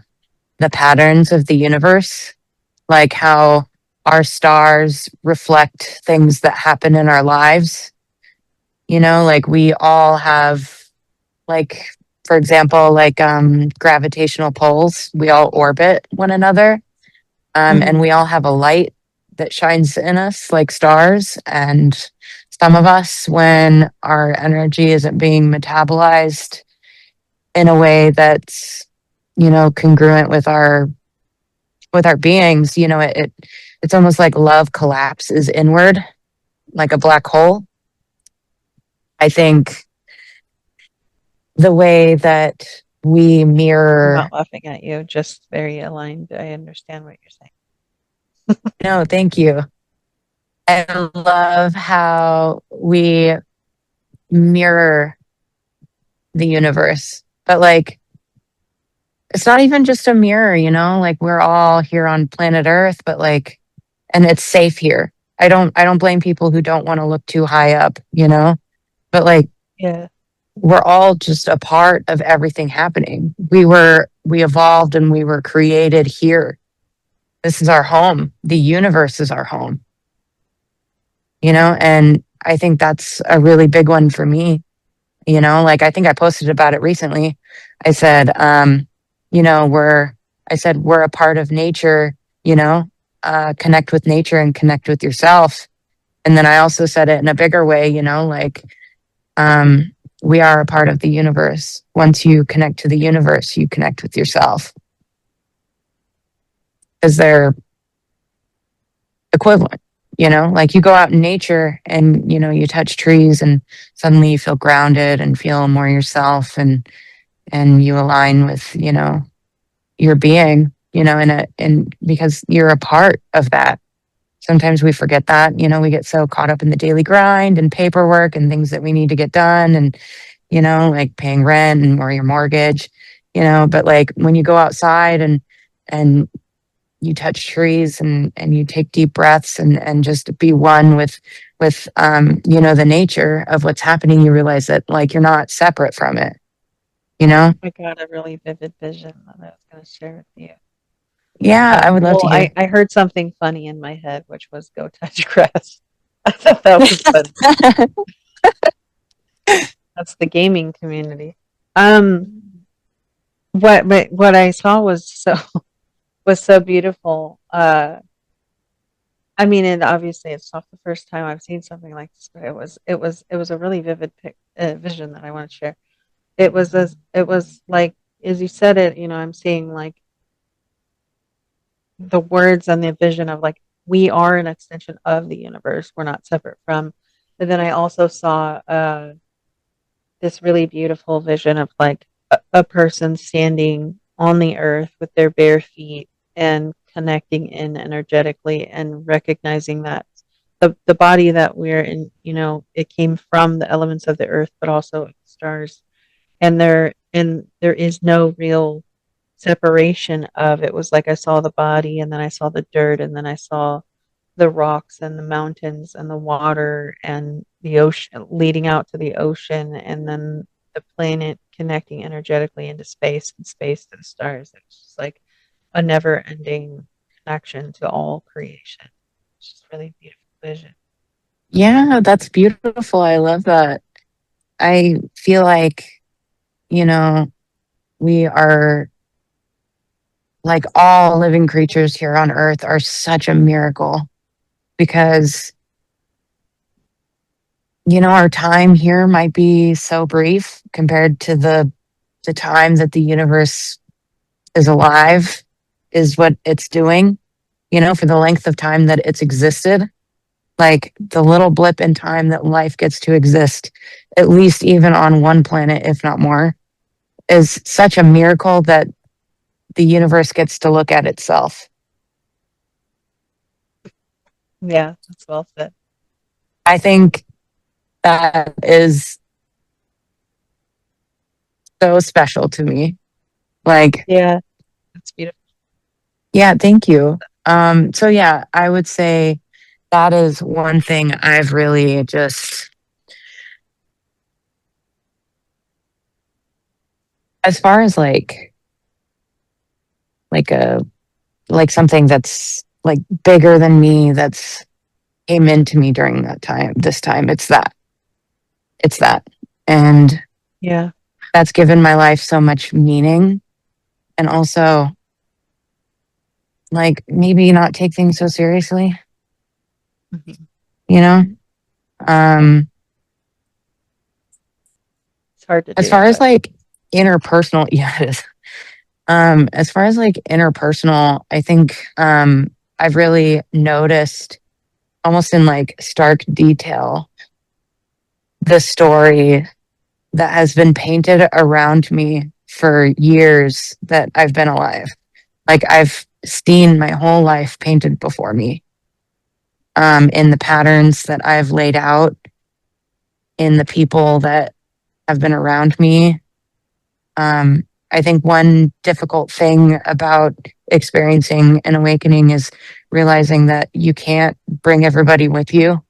the patterns of the universe, like how our stars reflect things that happen in our lives. Like we all have, like, for example, like gravitational poles. We all orbit one another, and Hmm. we all have a light that shines in us like stars. And some of us, when our energy isn't being metabolized in a way that's, congruent with our beings, it's almost like love collapses inward like a black hole. I think the way that we I'm not mirror. laughing at you, just very aligned. I understand what you're saying. No, thank you. I love how we mirror the universe, but like it's not even just a mirror, like we're all here on planet Earth, but like, and it's safe here. I don't blame people who don't want to look too high up, but like Yeah, we're all just a part of everything happening. We evolved and we were created here. This is our home. The universe is our home, and I think that's a really big one for me. You know, like I think I posted about it recently. I said, you know, I said, we're a part of nature, you know, connect with nature and connect with yourself. And then I also said it in a bigger way, you know, like, um, we are a part of the universe. Once you connect to the universe, you connect with yourself because they're equivalent. You know, like you go out in nature and, you know, you touch trees and suddenly you feel grounded and feel more yourself, and you align with, you know, your being, you know, and because you're a part of that. Sometimes we forget that, you know, we get so caught up in the daily grind and paperwork and things that we need to get done, and, you know, like paying rent and or your mortgage, you know, but like when you go outside and you touch trees and you take deep breaths and just be one with you know, the nature of what's happening, you realize that like you're not separate from it, you know. I got a really vivid vision that I was going to share with you. Yeah, I would love to Well, hear. I heard something funny in my head, which was go touch grass. I thought that was funny. That's the gaming community. Um, what I saw was was so beautiful. I mean, and obviously it's not the first time I've seen something like this, but it was a really vivid vision that I want to share. It was like as you said it, you know, I'm seeing like the words and the vision of like we are an extension of the universe. We're not separate from. But then I also saw this really beautiful vision of like a person standing on the earth with their bare feet and connecting in energetically and recognizing that the body that we're in, you know, it came from the elements of the earth, but also stars. And there is no real separation of it. Was like I saw the body and then I saw the dirt and then I saw the rocks and the mountains and the water and the ocean leading out to the ocean and then the planet connecting energetically into space and space to the stars. It's just like a never ending connection to all creation. It's just really beautiful vision. Yeah, that's beautiful. I love that. I feel like, you know, we are like all living creatures here on earth are such a miracle because, you know, our time here might be so brief compared to the time that the universe is alive, is what it's doing, you know, for the length of time that it's existed. Like the little blip in time that life gets to exist, at least even on one planet, if not more, is such a miracle that the universe gets to look at itself. Yeah, that's well said. I think that is so special to me. Like, Yeah, it's beautiful. yeah, thank you. So yeah, I would say that is one thing I've really just, as far as like a like something that's like bigger than me, that's came into me during that time, this time, it's that, and Yeah. that's given my life so much meaning, and also like maybe not take things so seriously, Mhm. you know. um It's hard to as do, far as but like interpersonal, yeah, it is. As far as like interpersonal, I think I've really noticed almost in like stark detail the story that has been painted around me for years that I've been alive. Like I've seen my whole life painted before me, in the patterns that I've laid out, in the people that have been around me. I think one difficult thing about experiencing an awakening is realizing that you can't bring everybody with you.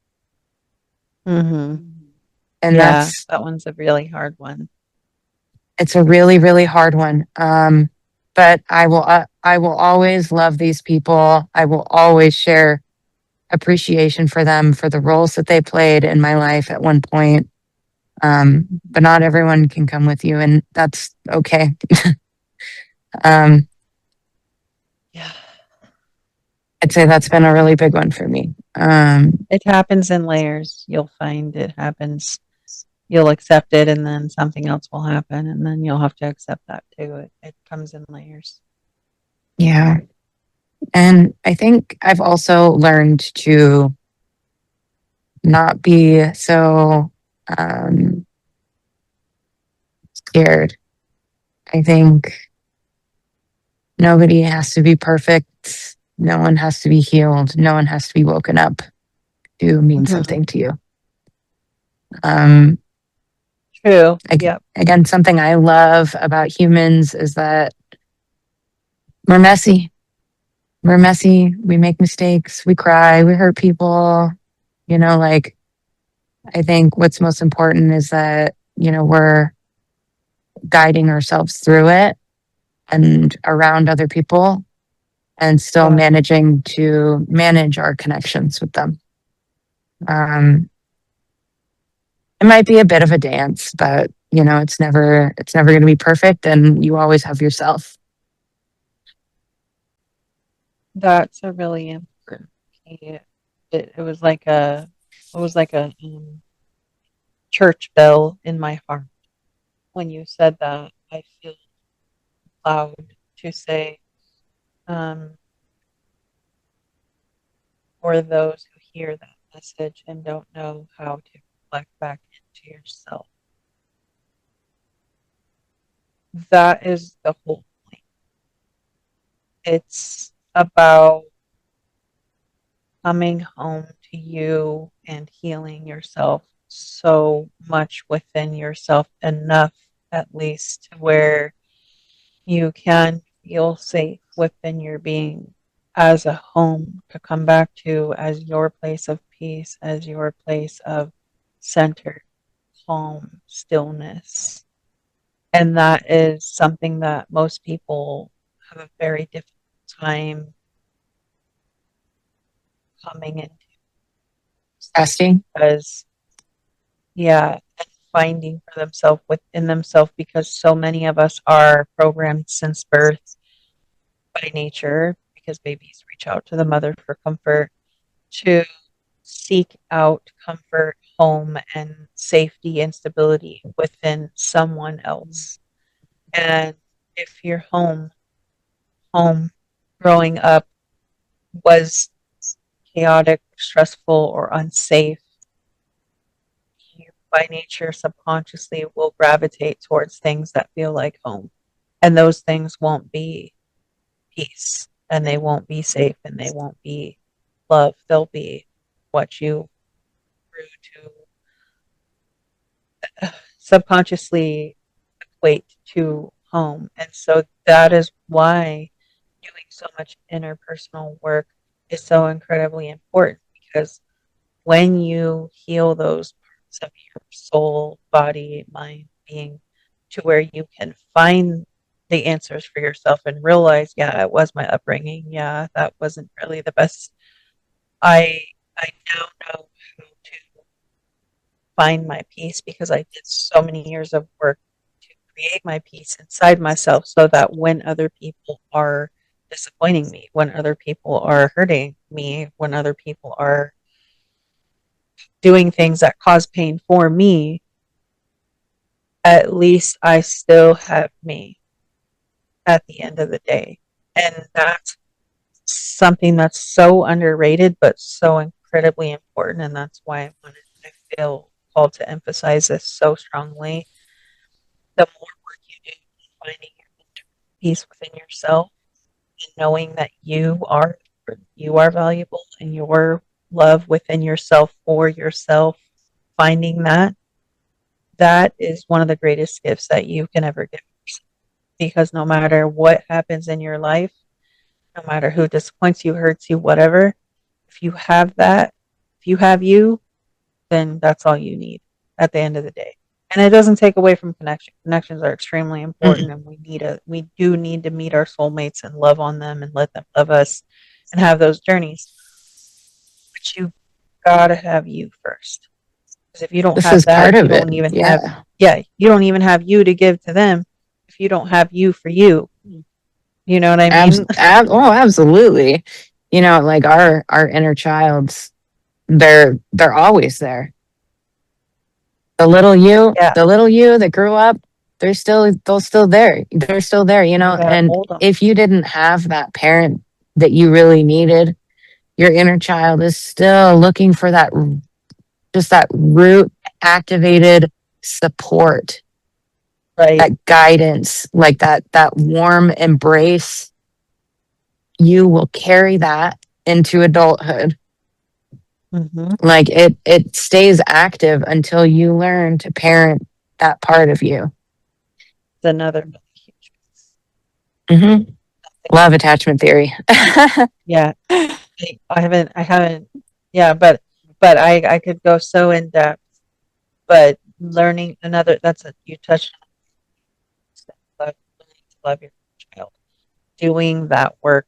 hmm And yeah, that's, that one's a really hard one. it's a really, really hard one. But I will always love these people. I will always share appreciation for them, for the roles that they played in my life at one point. But not everyone can come with you, and that's okay. um, Yeah. I'd say that's been a really big one for me. It happens in layers. You'll find it happens. You'll accept it, and then something else will happen, and then you'll have to accept that too. It comes in layers. Yeah. And I think I've also learned to not be so scared. I think nobody has to be perfect. No one has to be healed. No one has to be woken up to mean Mhm. something to you. Um, True. Yep. Again, something I love about humans is that we're messy. We're messy. We make mistakes. We cry. We hurt people. Like, I think what's most important is that, we're guiding ourselves through it and around other people and still Yeah. managing to manage our connections with them. Um, it might be a bit of a dance, but it's never going to be perfect, and you always have yourself. That's a really important key. It was like a church bell in my heart when you said that. I feel loud to say, um, for those who hear that message and don't know how to reflect back into yourself. That is the whole point. It's about coming home to you and healing yourself so much within yourself, enough at least to where you can feel safe within your being as a home to come back to, as your place of peace, as your place of center, calm, stillness. And that is something that most people have a very difficult time coming into, Resting. because, yeah, and finding for themselves within themselves, because so many of us are programmed since birth by nature, because babies reach out to the mother for comfort, to seek out comfort, home, and safety and stability within someone else. And if your home growing up was chaotic, stressful, or unsafe, you by nature subconsciously will gravitate towards things that feel like home. And those things won't be peace, and they won't be safe, and they won't be love. They'll be what you grew to subconsciously equate to home. And so that is why doing so much interpersonal work is so incredibly important, because when you heal those parts of your soul, body, mind, being, to where you can find the answers for yourself and realize, yeah, it was my upbringing. Yeah, that wasn't really the best. I I now know how to find my peace, because I did so many years of work to create my peace inside myself, so that when other people are disappointing me, when other people are hurting me, when other people are doing things that cause pain for me, at least I still have me at the end of the day. And that's something that's so underrated, but so incredibly important. And that's why I feel called to emphasize this so strongly. The more work you do in finding your peace within yourself, and knowing that you are valuable, and your love within yourself for yourself, finding that is one of the greatest gifts that you can ever give. Because no matter what happens in your life, no matter who disappoints you, hurts you, whatever, if you have that, if you have you, then that's all you need at the end of the day. And it doesn't take away from connection. Connections are extremely important, Mm. and we do need to meet our soulmates and love on them and let them love us and have those journeys. But you gotta have you first. Because if you don't This have is that, part you of it. don't even have, Yeah. yeah, you don't even have you to give to them if you don't have you for you. You know what I mean? Oh, absolutely. Like our inner childs, they're always there. Yeah, The little you that grew up, they're still there. They're still there, and you got to and hold them. if you didn't have that parent that you really needed, your inner child is still looking for that, just that root activated support, Right. that guidance, like that warm embrace. You will carry that into adulthood. Hmm. Like it stays active until you learn to parent that part of you. It's another really huge Hmm. thing. Love attachment theory. Yeah, I haven't, yeah, but I could go so in depth, but learning another, you touched on learning to love your child, doing that work.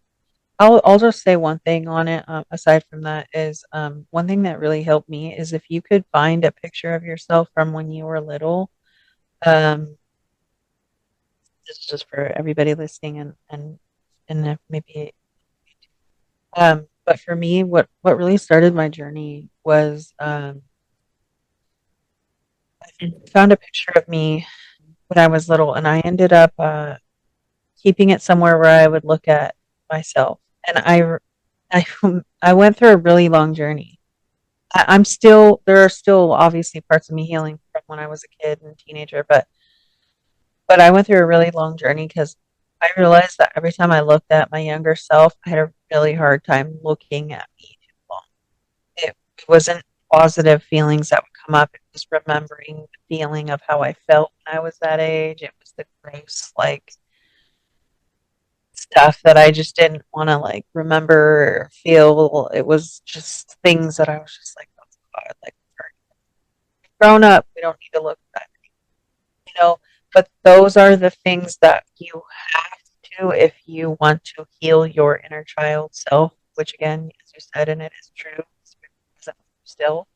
I'll just say one thing on it. Aside from that, is one thing that really helped me is if you could find a picture of yourself from when you were little. Um, this is just for everybody listening, and if maybe. But for me, what really started my journey was I found a picture of me when I was little, and I ended up keeping it somewhere where I would look at myself. And I, I went through a really long journey. I'm still, there are still obviously parts of me healing from when I was a kid and teenager, but I went through a really long journey because I realized that every time I looked at my younger self, I had a really hard time looking at me too long. It wasn't positive feelings that would come up. It was remembering the feeling of how I felt when I was that age. It was the gross, like, stuff that I just didn't want to like remember or feel. It was just things that I was just like, oh God, like we're grown up. We don't need to look at that, you know. But those are the things that you have to if you want to heal your inner child self, which again, as you said, and it is true, still,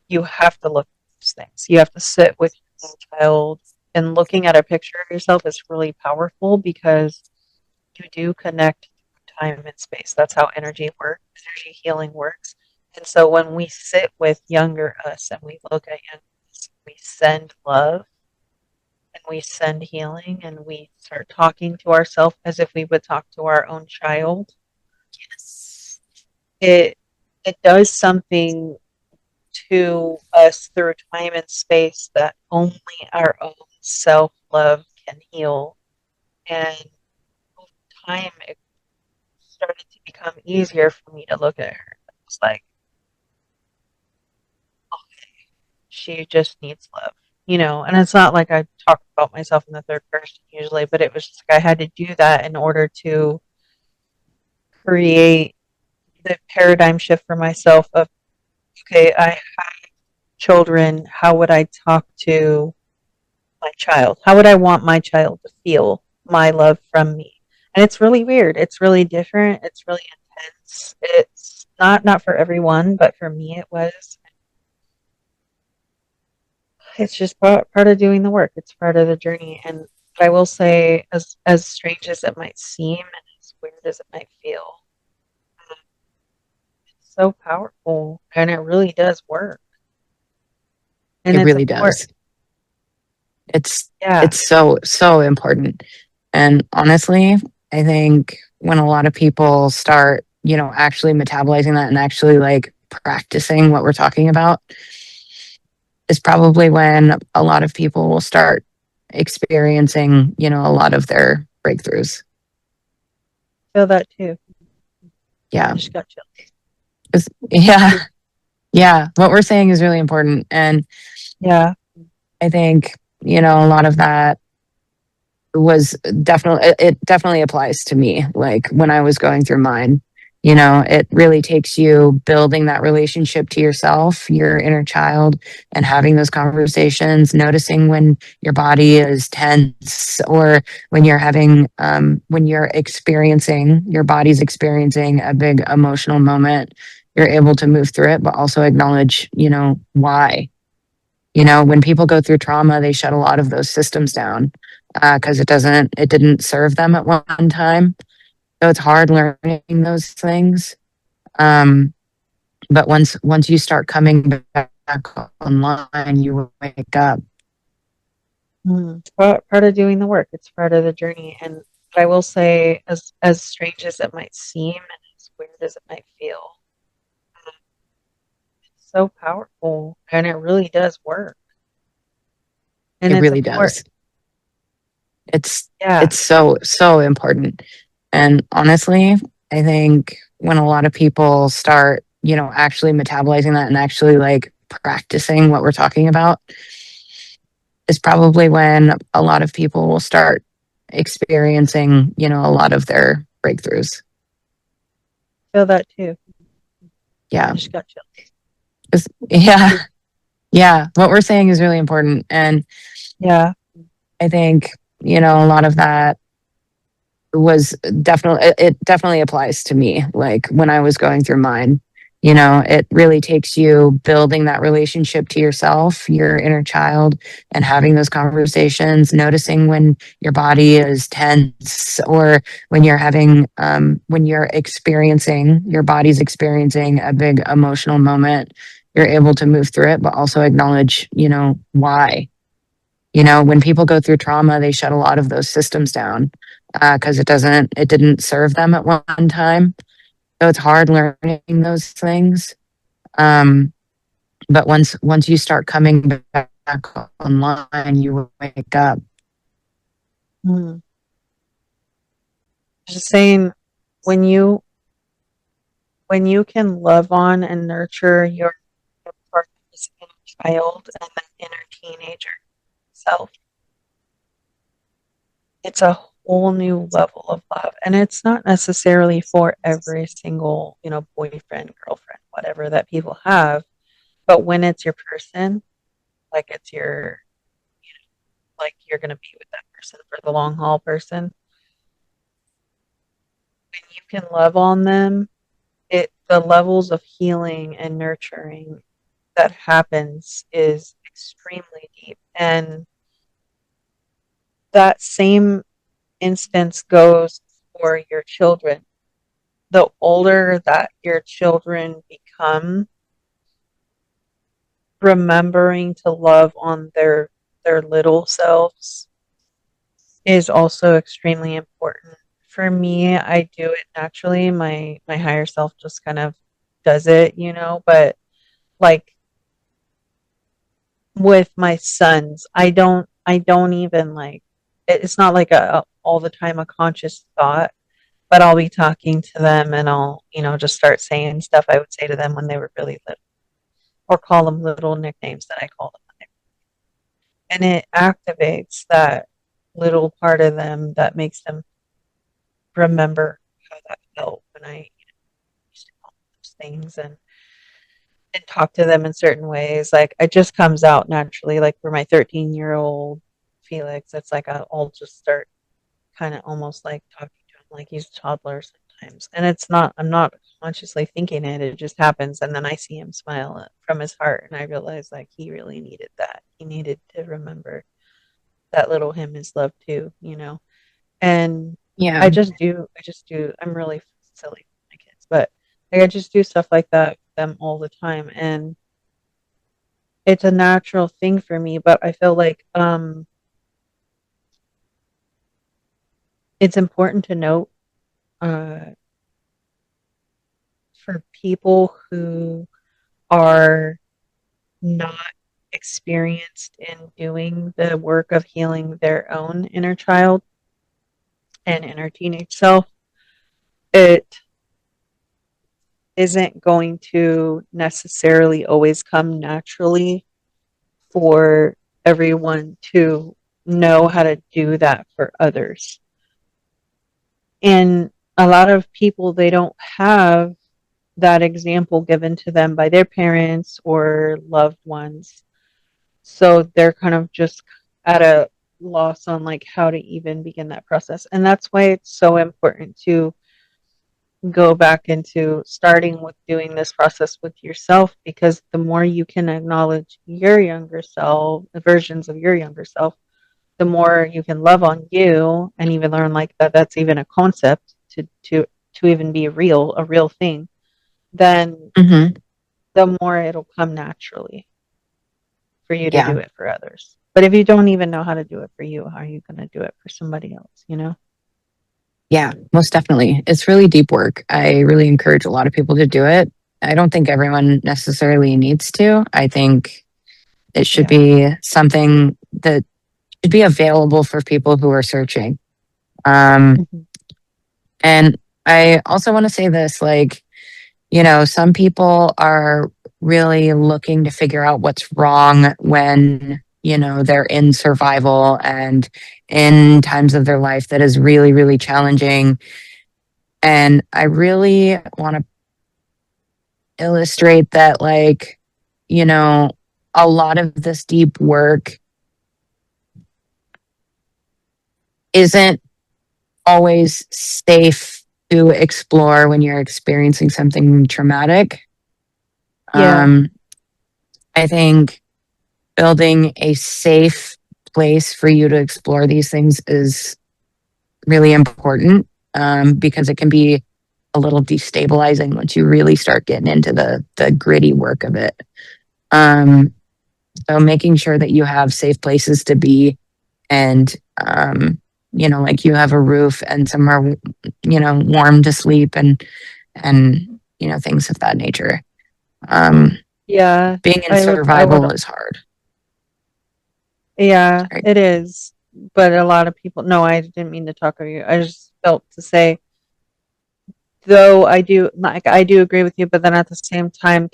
you have to look at those things. You have to sit with your child, and looking at a picture of yourself is really powerful because you do connect time and space. That's how energy works, energy healing works. And so when we sit with younger us and we look at young us, we send love and we send healing and we start talking to ourselves as if we would talk to our own child. Yes. It it does something to us through time and space that only our own self love can heal. And over time, it started to become easier for me to look at her. It was like, oh, she just needs love, you know? And it's not like I talk about myself in the third person usually, but it was just like I had to do that in order to create the paradigm shift for myself of, okay, I have children. How would I talk to my child? How would I want my child to feel my love from me? And it's really weird. It's really different. It's really intense. It's not for everyone, but for me it was. It's just part of doing the work. It's part of the journey. And I will say, as strange as it might seem and as weird as it might feel, it's so powerful and it really does work. And It it's really important. does. It's Yeah. it's so important. And honestly, I think when a lot of people start, actually metabolizing that and actually like practicing what we're talking about, is probably when a lot of people will start experiencing, a lot of their breakthroughs. Feel that too. Yeah. I just got chills. Yeah. Yeah. What we're saying is really important. And Yeah. I think, a lot of that was definitely, it definitely applies to me. Like when I was going through mine, it really takes you building that relationship to yourself, your inner child, and having those conversations, noticing when your body is tense or when you're having, when you're experiencing, your body's experiencing a big emotional moment. You're able to move through it, but also acknowledge, why. You know, when people go through trauma, they shut a lot of those systems down because it didn't serve them at one time. So it's hard learning those things. Um, but once you start coming back online, you wake up. It's part of doing the work. It's part of the journey. And I will say, as strange as it might seem and as weird as it might feel, it's so powerful and it really does work. And It it's really important. does. It's Yeah. it's so important. And honestly, I think when a lot of people start, actually metabolizing that and actually like practicing what we're talking about, is probably when a lot of people will start experiencing, a lot of their breakthroughs. Feel that too. Yeah. I just got chills. Yeah. Yeah. What we're saying is really important. And Yeah. I think, a lot of that was definitely, it definitely applies to me. Like when I was going through mine, it really takes you building that relationship to yourself, your inner child, and having those conversations, noticing when your body is tense or when when you're experiencing, your body's experiencing a big emotional moment, you're able to move through it, but also acknowledge, why. When people go through trauma, they shut a lot of those systems down because it didn't serve them at one time. So it's hard learning those things. Um, but once you start coming back online, you wake up. Mm. Just saying, when you when you can love on and nurture your partner's inner child and that inner teenager self, it's a whole new level of love. And it's not necessarily for every single, boyfriend, girlfriend, whatever that people have. But when it's your person, like it's your, like you're going to be with that person for the long haul person, when you can love on them, the levels of healing and nurturing that happens is extremely deep. And that same instance goes for your children. The older that your children become, remembering to love on their little selves is also extremely important. For me, I do it naturally. My higher self just kind of does it, but like with my sons, I don't even like it's not like a all the time a conscious thought, but I'll be talking to them and I'll, just start saying stuff I would say to them when they were really little or call them little nicknames that I call them. And it activates that little part of them that makes them remember how that felt when I used to call them those things and talk to them in certain ways. Like it just comes out naturally. Like for my 13-year-old Felix, it's like I'll just start kind of almost like talking to him like he's a toddler sometimes. And I'm not consciously thinking it. It just happens. And then I see him smile from his heart. And I realize like he really needed that. He needed to remember that little him is loved too. And Yeah. I just do, I'm really silly with my kids, but like, I just do stuff like that with them all the time. And it's a natural thing for me, but I feel like it's important to note uh, for people who are not experienced in doing the work of healing their own inner child and inner teenage self, it isn't going to necessarily always come naturally for everyone to know how to do that for others. And a lot of people, they don't have that example given to them by their parents or loved ones. So they're kind of just at a loss on like how to even begin that process. And that's why it's so important to go back into starting with doing this process with yourself, because the more you can acknowledge your younger self, versions of your younger self, the more you can love on you and even learn like that that's even a concept to even be a real thing, then Hmm. the more it'll come naturally for you to Yeah. do it for others. But if you don't even know how to do it for you, how are you going to do it for somebody else, you know? Yeah, most definitely. It's really deep work. I really encourage a lot of people to do it. I don't think everyone necessarily needs to. I think it should Yeah. be something that should be available for people who are searching. Um, Hmm. and I also want to say this, like, some people are really looking to figure out what's wrong when, they're in survival and in times of their life that is really, really challenging. And I really want to illustrate that, like, you know, a lot of this deep work isn't always safe to explore when you're experiencing something traumatic. Yeah. Um, I think building a safe place for you to explore these things is really important, because it can be a little destabilizing once you really start getting into the gritty work of it. Um, so making sure that you have safe places to be, and like you have a roof and somewhere warm to sleep, and things of that nature. Um, Yeah. being in I would survival is hard. Yeah, Sorry. it is. But a lot of people, no, I didn't mean to talk over you. I just felt to say, though I do agree with you, but then at the same time,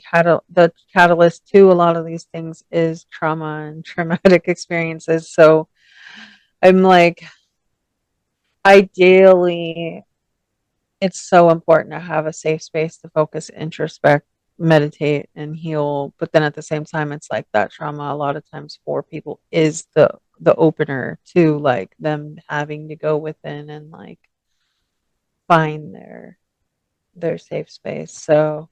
the catalyst to a lot of these things is trauma and traumatic experiences. So I'm like, ideally, it's so important to have a safe space to focus, introspect, meditate, and heal. But then at the same time, it's like that trauma a lot of times for people is the opener to like them having to go within and like find their safe space. So,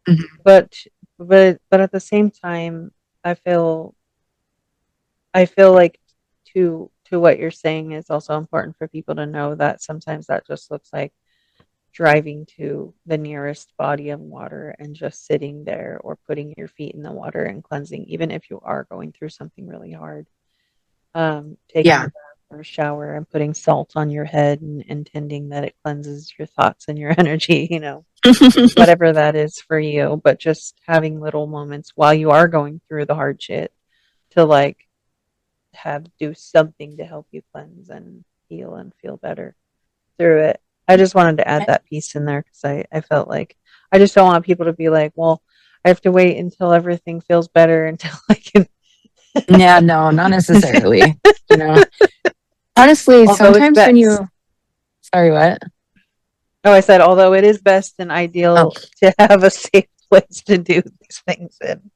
Mhm. but but at the same time, I feel I feel like to what you're saying is also important for people to know that sometimes that just looks like driving to the nearest body of water and just sitting there or putting your feet in the water and cleansing, even if you are going through something really hard. Taking Yeah. a bath or a shower and putting salt on your head and intending that it cleanses your thoughts and your energy, whatever that is for you. But just having little moments while you are going through the hard shit to like have do something to help you cleanse and heal and feel better through it. I just wanted to add that piece in there because I felt like I just don't want people to be like, well, I have to wait until everything feels better until I can. Yeah, no, not necessarily. You know, honestly, Although it's sometimes when best. you, sorry, what? Oh, I said, although it is best and Oh, ideal to have a safe place to do these things in.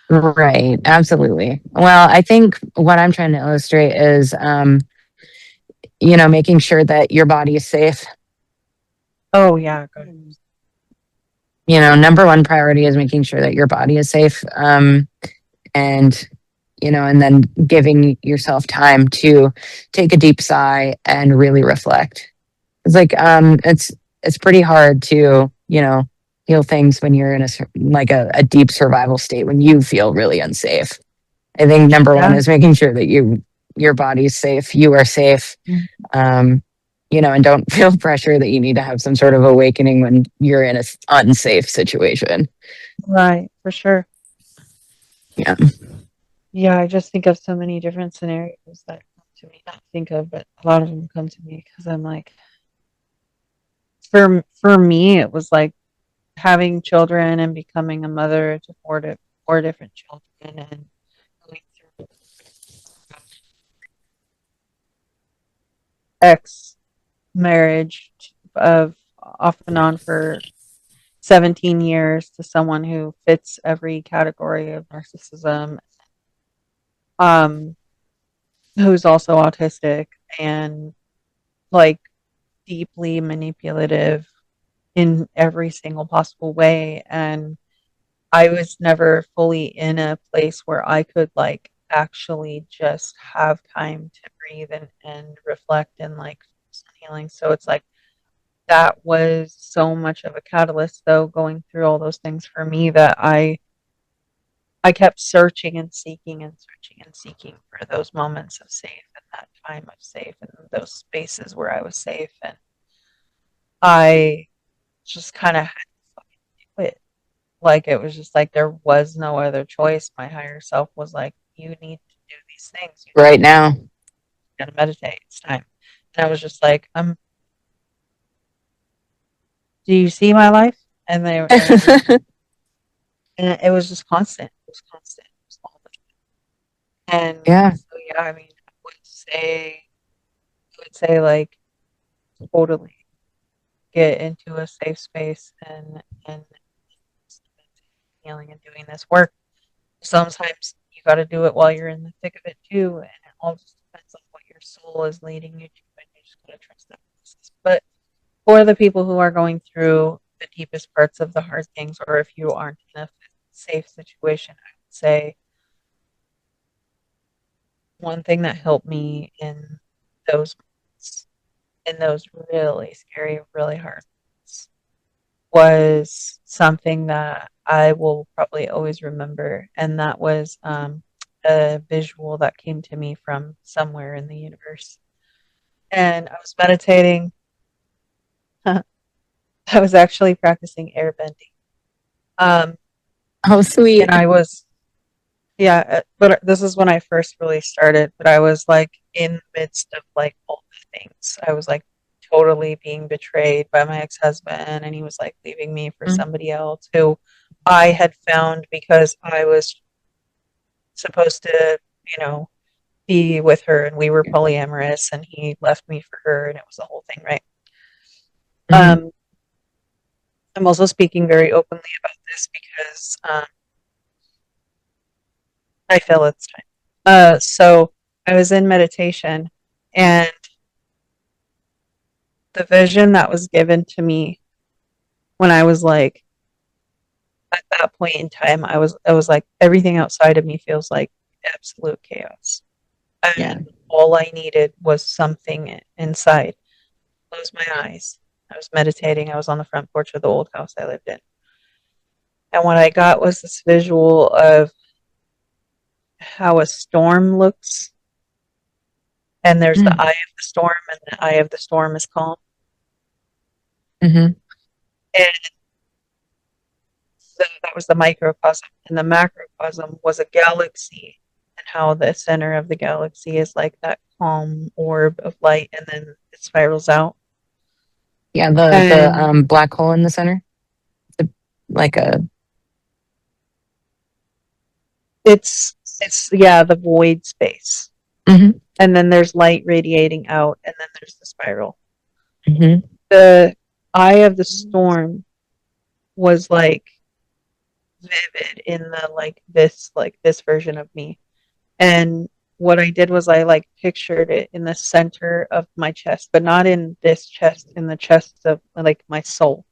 right. Absolutely. Well, I think what I'm trying to illustrate is, making sure that your body is safe. Oh, yeah. Good. Number one priority is making sure that your body is safe. And, and then giving yourself time to take a deep sigh and really reflect. It's like, it's pretty hard to, heal things when you're in like a deep survival state when you feel really unsafe. I think number one Yeah. is making sure that your body's safe, you are safe, um, and don't feel pressure that you need to have some sort of awakening when you're in an unsafe situation. Right. For sure. Yeah. Yeah. I just think of so many different scenarios that come to me. Not think of, but a lot of them come to me because I'm like, for me, it was like having children and becoming a mother to four different children and going through ex marriage of off and on for 17 years to someone who fits every category of narcissism, um, who's also autistic and like deeply manipulative in every single possible way. And I was never fully in a place where I could like actually just have time to breathe and reflect and like some healing. So it's like that was so much of a catalyst though, going through all those things for me that I kept searching and seeking and searching and seeking for those moments of safe and that time of safe and those spaces where I was safe. And I just kind of had to fucking do it. Like it was just like there was no other choice. My higher self was like, you need to do these things. You Right now. gotta meditate. It's time. And I was just like, do you see my life? And it was just constant. It was constant. It was all the time. And Yeah. so yeah, I mean, I would say like totally get into a safe space and healing and doing this work. Sometimes you got to do it while you're in the thick of it too, and it all just depends on what your soul is leading you to, and you just got to trust that process. But for the people who are going through the deepest parts of the hard things, or if you aren't in a safe situation, I would say one thing that helped me in those moments, in those really scary, really hard moments, was something that I will probably always remember, and that was a visual that came to me from somewhere in the universe. And I was meditating. I was actually practicing airbending. Um, Oh, and sweet. I was, yeah, but this is when I first really started. But I was like in the midst of like all the things. I was like totally being betrayed by my ex-husband, and he was like leaving me for Mm, somebody else who I had found because I was supposed to, you know, be with her, and we were polyamorous, and he left me for her, and it was the whole thing, right? mhm. Um, I'm also speaking very openly about this because I feel it's time. So I was in meditation, and the vision that was given to me when I was like at that point in time, I was like everything outside of me feels like absolute chaos, Yeah. and all I needed was something inside. Close my eyes. I was meditating. I was on the front porch of the old house I lived in. And what I got was this visual of how a storm looks. And there's the Mm, eye of the storm, and the eye of the storm is calm. mhm. And so that was the microcosm. And the macrocosm was a galaxy, and how the center of the galaxy is like that calm orb of light, and then it spirals out. Yeah, the And black hole in the center. The, like a it's yeah, the void space. mhm, And then there's light radiating out, and then there's the spiral. mhm. The eye of the storm was like vivid in the like this version of me. And what I did was I like pictured it in the center of my chest, but not in this chest, in the chest of like my soul.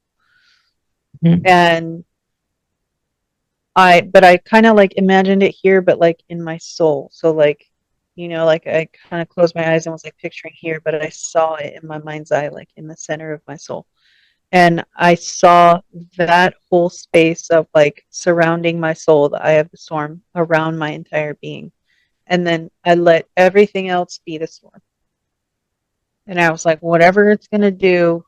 Mhm. And but I kind of like imagined it here, but like in my soul. So like, like I kind of closed my eyes and was like picturing here, but I saw it in my mind's eye, like in the center of my soul. And I saw that whole space of like surrounding my soul, the eye of the storm, around my entire being. And then I let everything else be the storm. And I was like, whatever it's going to do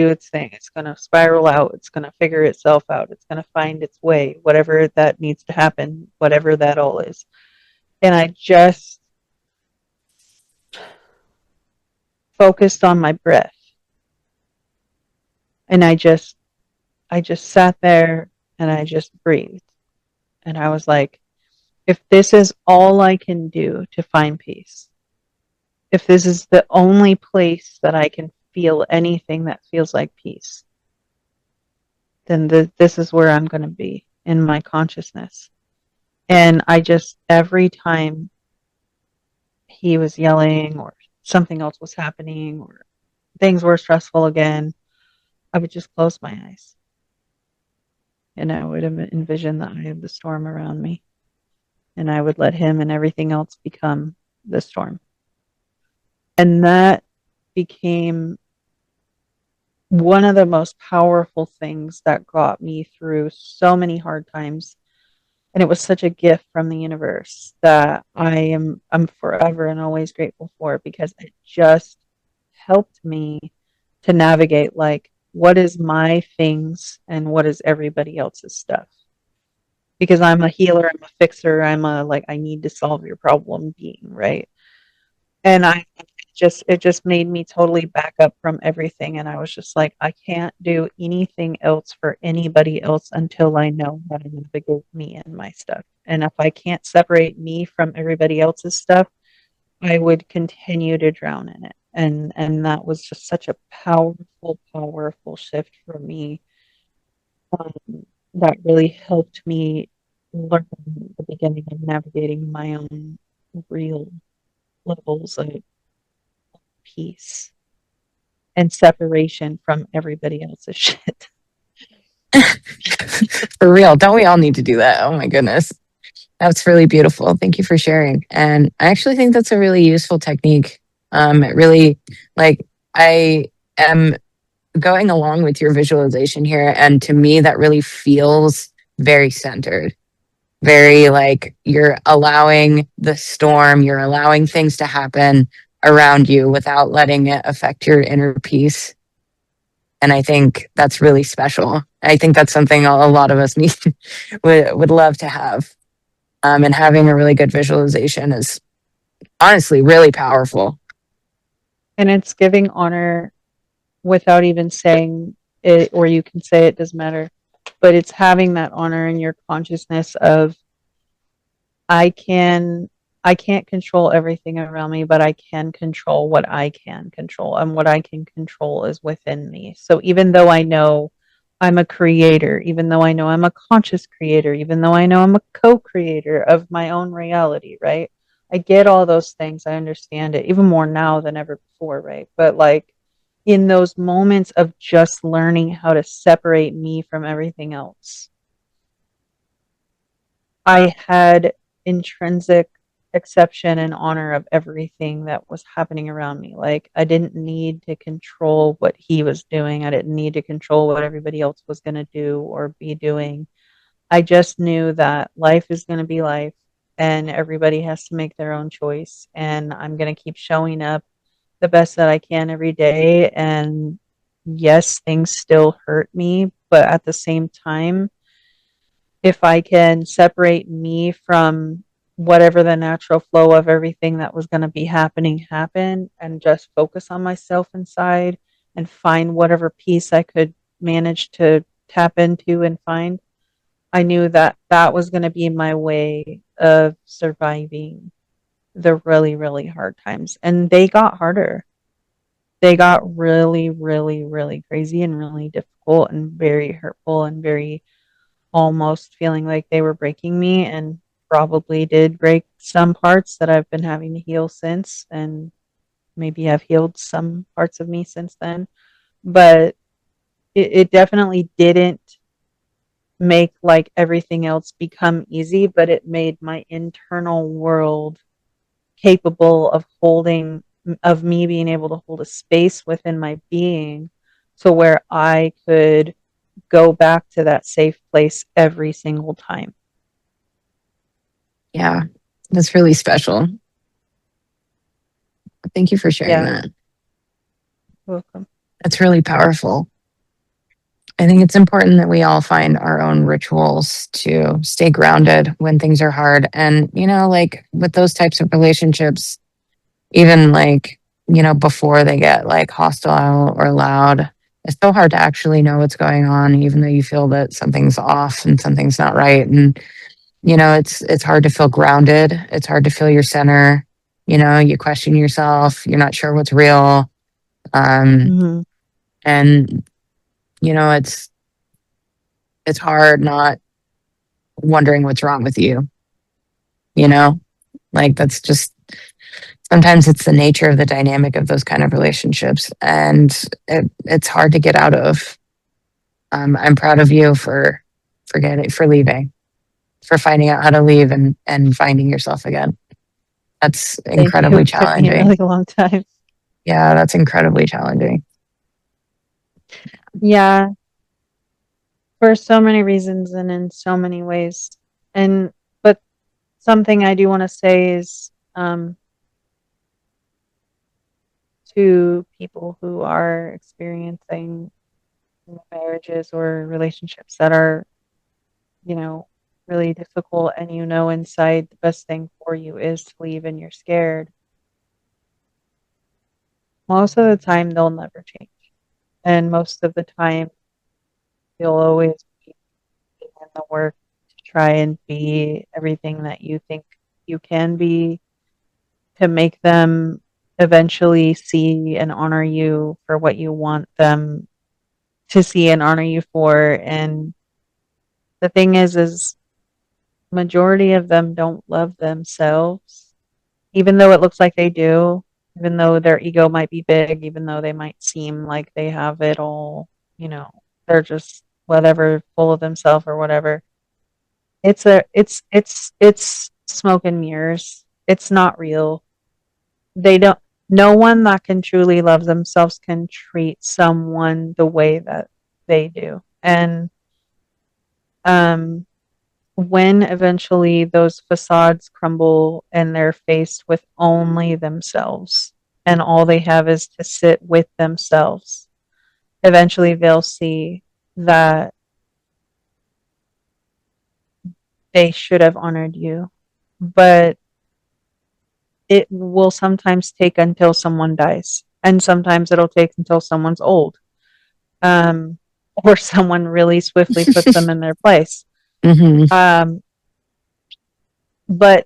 its thing. It's going to spiral out. It's going to figure itself out. It's going to find its way, whatever that needs to happen, whatever that all is. And I just focused on my breath. And I just sat there and I just breathed. And I was like, if this is all I can do to find peace, if this is the only place that I can feel anything that feels like peace, then this is where I'm going to be in my consciousness. And I just, every time he was yelling or something else was happening or things were stressful again, I would just close my eyes and I would envision the eye of the storm around me. And I would let him and everything else become the storm. And that became one of the most powerful things that got me through so many hard times. And it was such a gift from the universe that I'm forever and always grateful for, because it just helped me to navigate, like, what is my things and what is everybody else's stuff. Because I'm a healer, I'm a fixer, I'm a, like, I need to solve your problem being, right? And it just made me totally back up from everything. And I was just like, I can't do anything else for anybody else until I know how to navigate me and my stuff. And if I can't separate me from everybody else's stuff, I would continue to drown in it. And that was just such a powerful, powerful shift for me, that really helped me learn the beginning of navigating my own real levels of peace and separation from everybody else's shit. For real. Don't we all need to do that? Oh my goodness. That's really beautiful. Thank you for sharing. And I actually think that's a really useful technique. It really, like, I am going along with your visualization here. And to me, that really feels very centered, very like you're allowing the storm, you're allowing things to happen around you without letting it affect your inner peace. And I think that's really special. I think that's something a lot of us need would love to have. And having a really good visualization is honestly really powerful. And it's giving honor without even saying it, or you can say it, doesn't matter. But it's having that honor in your consciousness of, I can I can't control everything around me, but I can control what I can control, and what I can control is within me. So even though I know I'm a creator, even though I know I'm a conscious creator, even though I know I'm a co-creator of my own reality, right? I get all those things. I understand it even more now than ever before, right? But like, in those moments of just learning how to separate me from everything else, I had intrinsic exception and honor of everything that was happening around me. Like, I didn't need to control what he was doing. I didn't need to control what everybody else was going to do or be doing. I just knew that life is going to be life, and everybody has to make their own choice. And I'm going to keep showing up the best that I can every day. And yes, things still hurt me, but at the same time, if I can separate me from whatever the natural flow of everything that was going to be happening happen, and just focus on myself inside and find whatever peace I could manage to tap into and find, I knew that that was going to be my way of surviving the really, really hard times. And they got harder. They got really, really, really crazy and really difficult and very hurtful and very, almost feeling like they were breaking me, and probably did break some parts that I've been having to heal since, and maybe have healed some parts of me since then. But it definitely didn't make like everything else become easy, but it made my internal world capable of holding, of me being able to hold a space within my being, to where I could go back to that safe place every single time. Yeah, that's really special. Thank you for sharing Yeah, that. welcome. That's really powerful. I think it's important that we all find our own rituals to stay grounded when things are hard. And, like with those types of relationships, even like, before they get like hostile or loud, it's so hard to actually know what's going on, even though you feel that something's off and something's not right. And, it's hard to feel grounded. It's hard to feel your center. You question yourself. You're not sure what's real. Um, Mm-hmm. and, it's hard not wondering what's wrong with you, you know? Like that's just sometimes it's the nature of the dynamic of those kind of relationships, and it's hard to get out of. I'm proud of you for leaving, for finding out how to leave and finding yourself again. That's Thank you. incredibly It took me a challenging. really long time. Yeah, that's incredibly challenging. Yeah, for so many reasons and in so many ways. And but something I do want to say is to people who are experiencing marriages or relationships that are, you know, really difficult, and you know inside the best thing for you is to leave and you're scared. Most of the time they'll never change. And most of the time you'll always be in the work to try and be everything that you think you can be, to make them eventually see and honor you for what you want them to see and honor you for. And the thing is majority of them don't love themselves, even though it looks like they do, even though their ego might be big, even though they might seem like they have it all, you know, they're just whatever, full of themselves or whatever. It's smoke and mirrors. It's not real. They don't, no one that can truly love themselves can treat someone the way that they do. And um when eventually those facades crumble and they're faced with only themselves and all they have is to sit with themselves, eventually they'll see that they should have honored you. But it will sometimes take until someone dies, and sometimes it'll take until someone's old, um, or someone really swiftly puts them in their place. Hmm. Um, but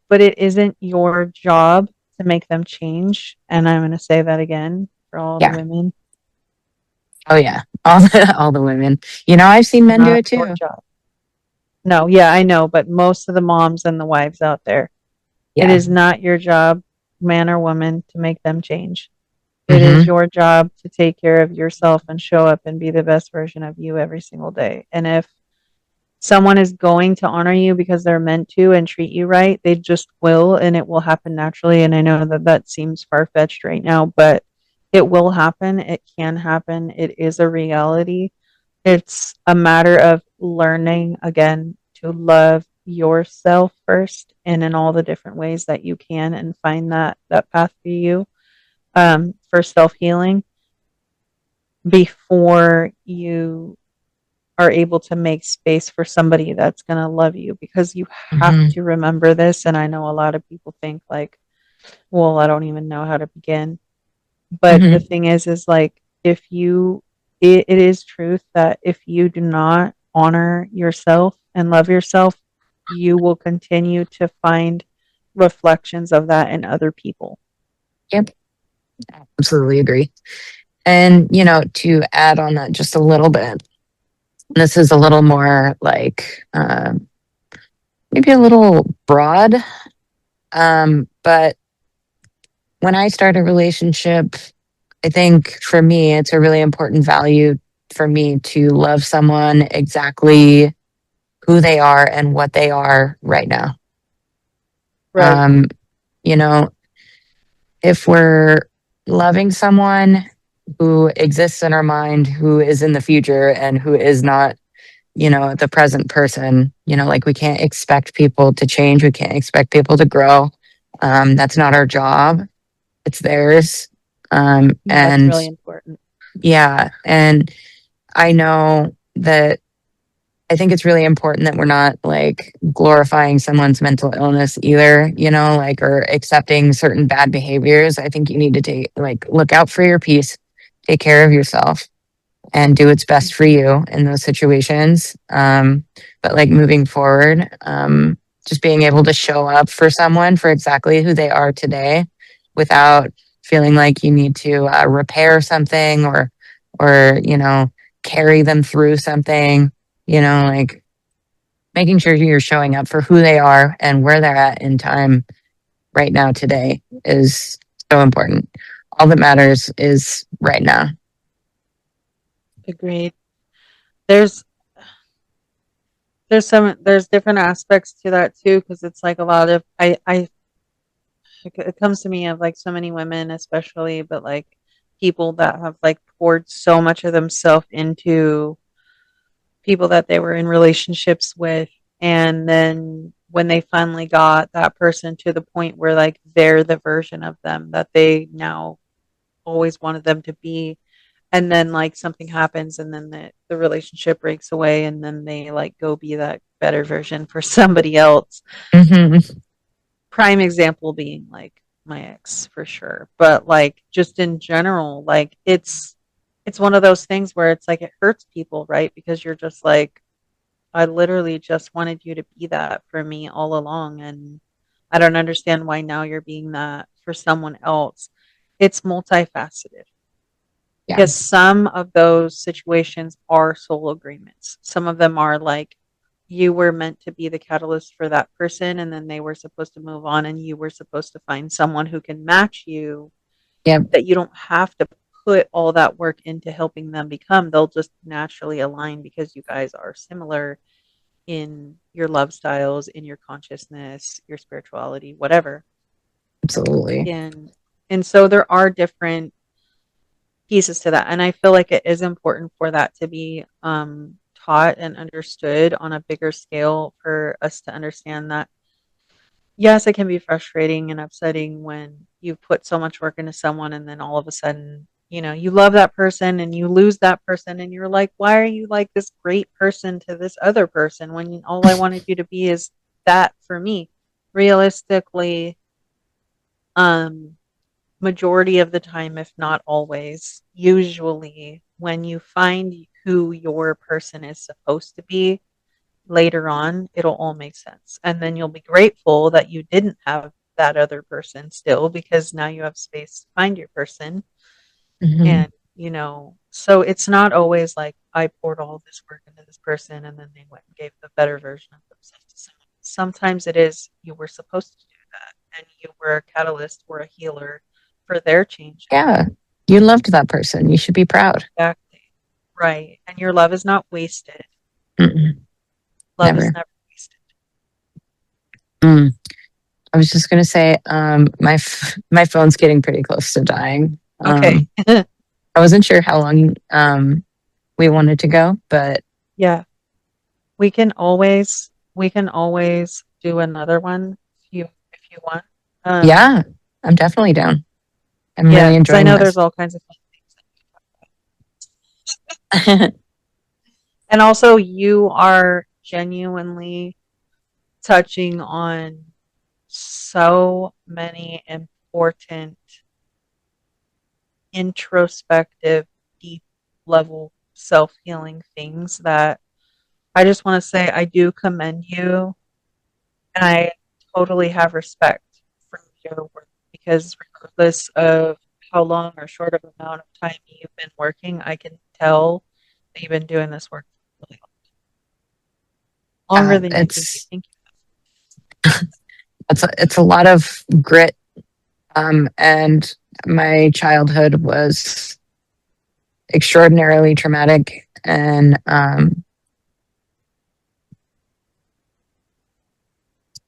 but it isn't your job to make them change. And I'm going to say that again for all the Yeah. women. Oh yeah. All the women. I've seen men do Not it your too. job. No, yeah, I know, but most of the moms and the wives out there, it Yeah. is not your job, man or woman, to make them change. It is Hmm. your job to take care of yourself and show up and be the best version of you every single day. And if someone is going to honor you because they're meant to and treat you right, they just will, and it will happen naturally. And I know that that seems far fetched right now, but it will happen. It can happen. It is a reality. It's a matter of learning again to love yourself first and in all the different ways that you can, and find that path for you, for self healing, before you are able to make space for somebody that's going to love you, because you have Hmm. to remember this. And I know a lot of people think like, well, I don't even know how to begin. But the Hmm. thing is like, if you, it is truth that if you do not honor yourself and love yourself, you will continue to find reflections of that in other people. Yep. Absolutely agree. And, to add on that just a little bit, this is a little more like maybe a little broad. But when I start a relationship, I think for me, it's a really important value for me to love someone exactly who they are and what they are right now. Right. Um, you know, if we're loving someone who exists in our mind, who is in the future, and who is not, the present person, like we can't expect people to change. We can't expect people to grow. That's not our job, it's theirs. Yeah, that's And really important. yeah, and I know that I think it's really important that we're not like glorifying someone's mental illness either, like, or accepting certain bad behaviors. I think you need to look out for your peace, take care of yourself, and do what's best for Mhm. you in those situations. But like moving forward, just being able to show up for someone for exactly who they are today without feeling like you need to repair something or, carry them through something, like making sure you're showing up for who they are and where they're at in time right now today is so important. All that matters is right now. Agreed. there's there's different aspects to that too, because it's like a lot of I it comes to me of like so many women especially, but like people that have like poured so much of themselves into people that they were in relationships with, and then when they finally got that person to the point where like they're the version of them that they now always wanted them to be, and then like something happens and then the relationship breaks away and then they like go be that better version for somebody else. Hmm. Prime example being like my ex for sure, but like just in general, like it's one of those things where it's like it hurts people, right? Because you're just like, I literally just wanted you to be that for me all along, and I don't understand why now you're being that for someone else. It's multifaceted Yeah. because some of those situations are soul agreements. Some of them are like you were meant to be the catalyst for that person, and then they were supposed to move on, and you were supposed to find someone who can match you, Yep. that you don't have to put all that work into helping them become. They'll just naturally align because you guys are similar in your love styles, in your consciousness, your spirituality, whatever. Absolutely. And so there are different pieces to that. And I feel like it is important for that to be taught and understood on a bigger scale for us to understand that, yes, it can be frustrating and upsetting when you put so much work into someone and then all of a sudden, you know, you love that person and you lose that person and you're like, why are you like this great person to this other person when all I wanted you to be is that for me? Realistically, um, majority of the time, if not always, usually when you find who your person is supposed to be, later on, it'll all make sense. And then you'll be grateful that you didn't have that other person still because now you have space to find your person. Hmm. And, you know, so it's not always like I poured all this work into this person and then they went and gave the better version of themselves to someone. Sometimes it is you were supposed to do that and you were a catalyst or a healer for their change. Yeah. You loved that person. You should be proud. Exactly. Right. And your love is not wasted. Mm-mm. Love is Never. never wasted. Mm. I was just gonna say, my phone's getting pretty close to dying. Okay. I wasn't sure how long we wanted to go, but Yeah. We can always do another one if you want. Um, yeah, I'm definitely down. I'm yeah, really because I enjoying know there's this. all kinds of fun things. And also you are genuinely touching on so many important introspective, deep level self-healing things that I just want to say I do commend you, and I totally have respect for your work because regardless of how long or short of amount of time you've been working, I can tell that you've been doing this work for really longer than you It's think. it's a lot of grit, and my childhood was extraordinarily traumatic, and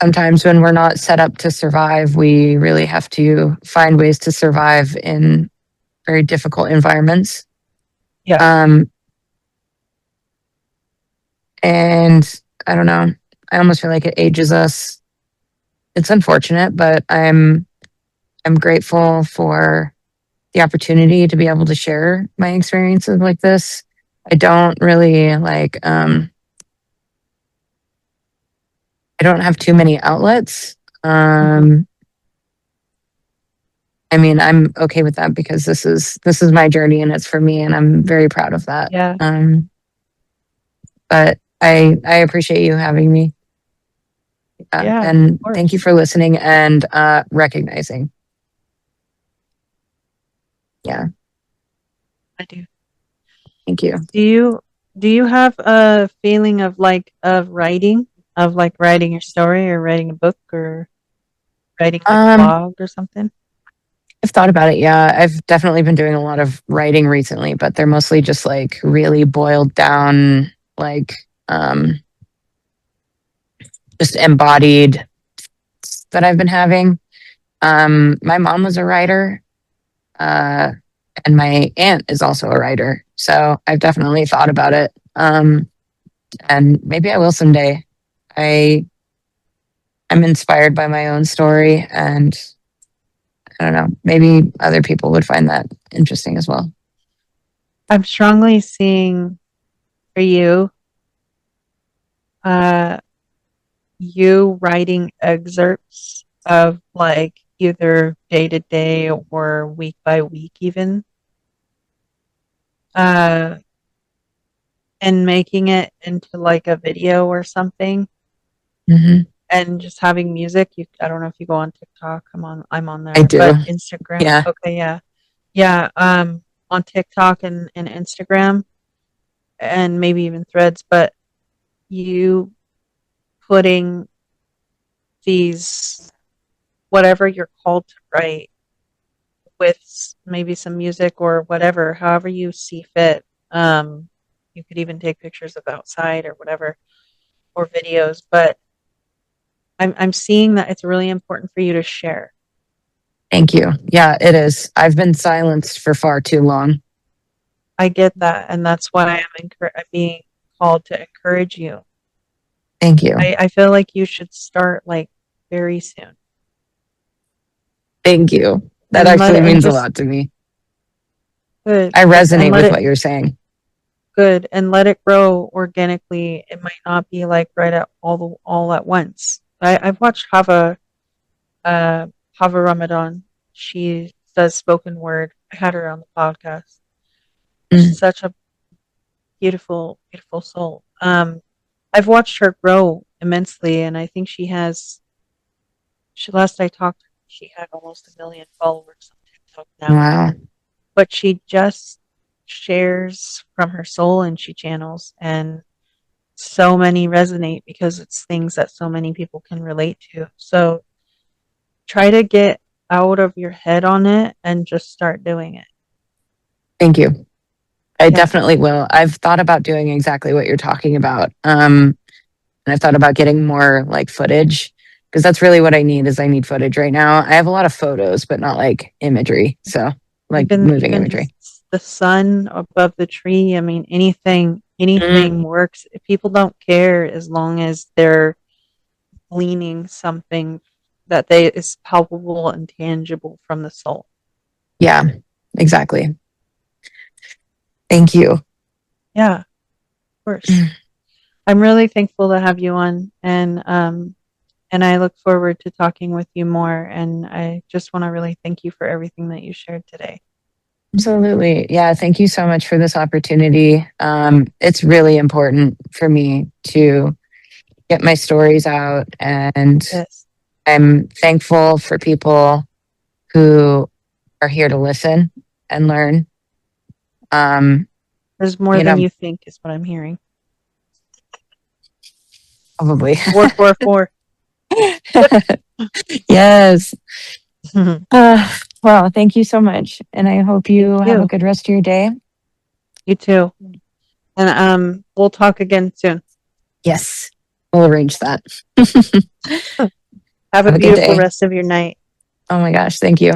sometimes when we're not set up to survive, we really have to find ways to survive in very difficult environments. Yeah, Um, and I don't know. I almost feel like it ages us. It's unfortunate, but I'm grateful for the opportunity to be able to share my experiences like this. I don't really I don't have too many outlets. hmm, Um I mean, I'm okay with that because this is my journey and it's for me and I'm very proud of that. yeah, But I appreciate you having me. yeah, of And thank you course, for listening and recognizing. Yeah, I do. thank you. Do you do you have a feeling of like of like writing your story or writing a book or writing like a Um blog or something? I've thought about it. Yeah, I've definitely been doing a lot of writing recently, but they're mostly just like really boiled down, like um, just embodied that I've been having. My mom was a writer, uh, and my aunt is also a writer, so I've definitely thought about it. And maybe I will someday. I I'm inspired by my own story, and I don't know, maybe other people would find that interesting as well. I'm strongly seeing for you, uh, you writing excerpts of like either day to day or week by week, even, uh, and making it into like a video or something, Hmm. and just having music. I don't know if you go on TikTok. I'm on I there, do. but Instagram. Yeah. Okay, yeah, yeah. On TikTok and Instagram, and maybe even Threads. But you putting these whatever you're called to write with maybe some music or whatever, however you see fit. Um, you could even take pictures of outside or whatever, or videos. But I'm seeing that it's really important for you to share. Thank you. Yeah, it is. I've been silenced for far too long. I get that, and that's why I'm being called to encourage you. Thank you. I feel like you should start like very soon, Thank you. That and let actually it and means a just lot to me. good I just and resonate let with it what you're saying. good and let it grow organically. It might not be like right at all at once. I've watched uh, Hava Ramadan. She does spoken word. I had her on the podcast. Mm. She's such a beautiful, beautiful soul. I've watched her grow immensely, and I think she has. She last I talked, she had almost 1 million followers on TikTok now, Wow. but she just shares from her soul and she channels, and so many resonate because it's things that so many people can relate to. So try to get out of your head on it and just start doing it. Thank you. I Yeah, definitely will. I've thought about doing exactly what you're talking about. And I've thought about getting more like footage because that's really what I need is I need footage right now. I have a lot of photos, but not like imagery. So like moving even imagery. just the sun above the tree. I mean, anything Mm. works. People don't care as long as they're gleaning something that they is palpable and tangible from the soul. Yeah, exactly. Thank you. Yeah, of course. I'm really thankful to have you on, and I look forward to talking with you more. And I just want to really thank you for everything that you shared today. Absolutely. Yeah. Thank you so much for this opportunity. It's really important for me to get my stories out, and Yes, I'm thankful for people who are here to listen and learn. Um, there's more you than know, you think, is what I'm hearing. probably. 444. Yes. You Well, thank you so much. And I hope Thank you have a you. good rest of your day. You too. And we'll talk again soon. Yes, we'll arrange that. Have a Have a good beautiful day. rest of your night. Oh my gosh. Thank you.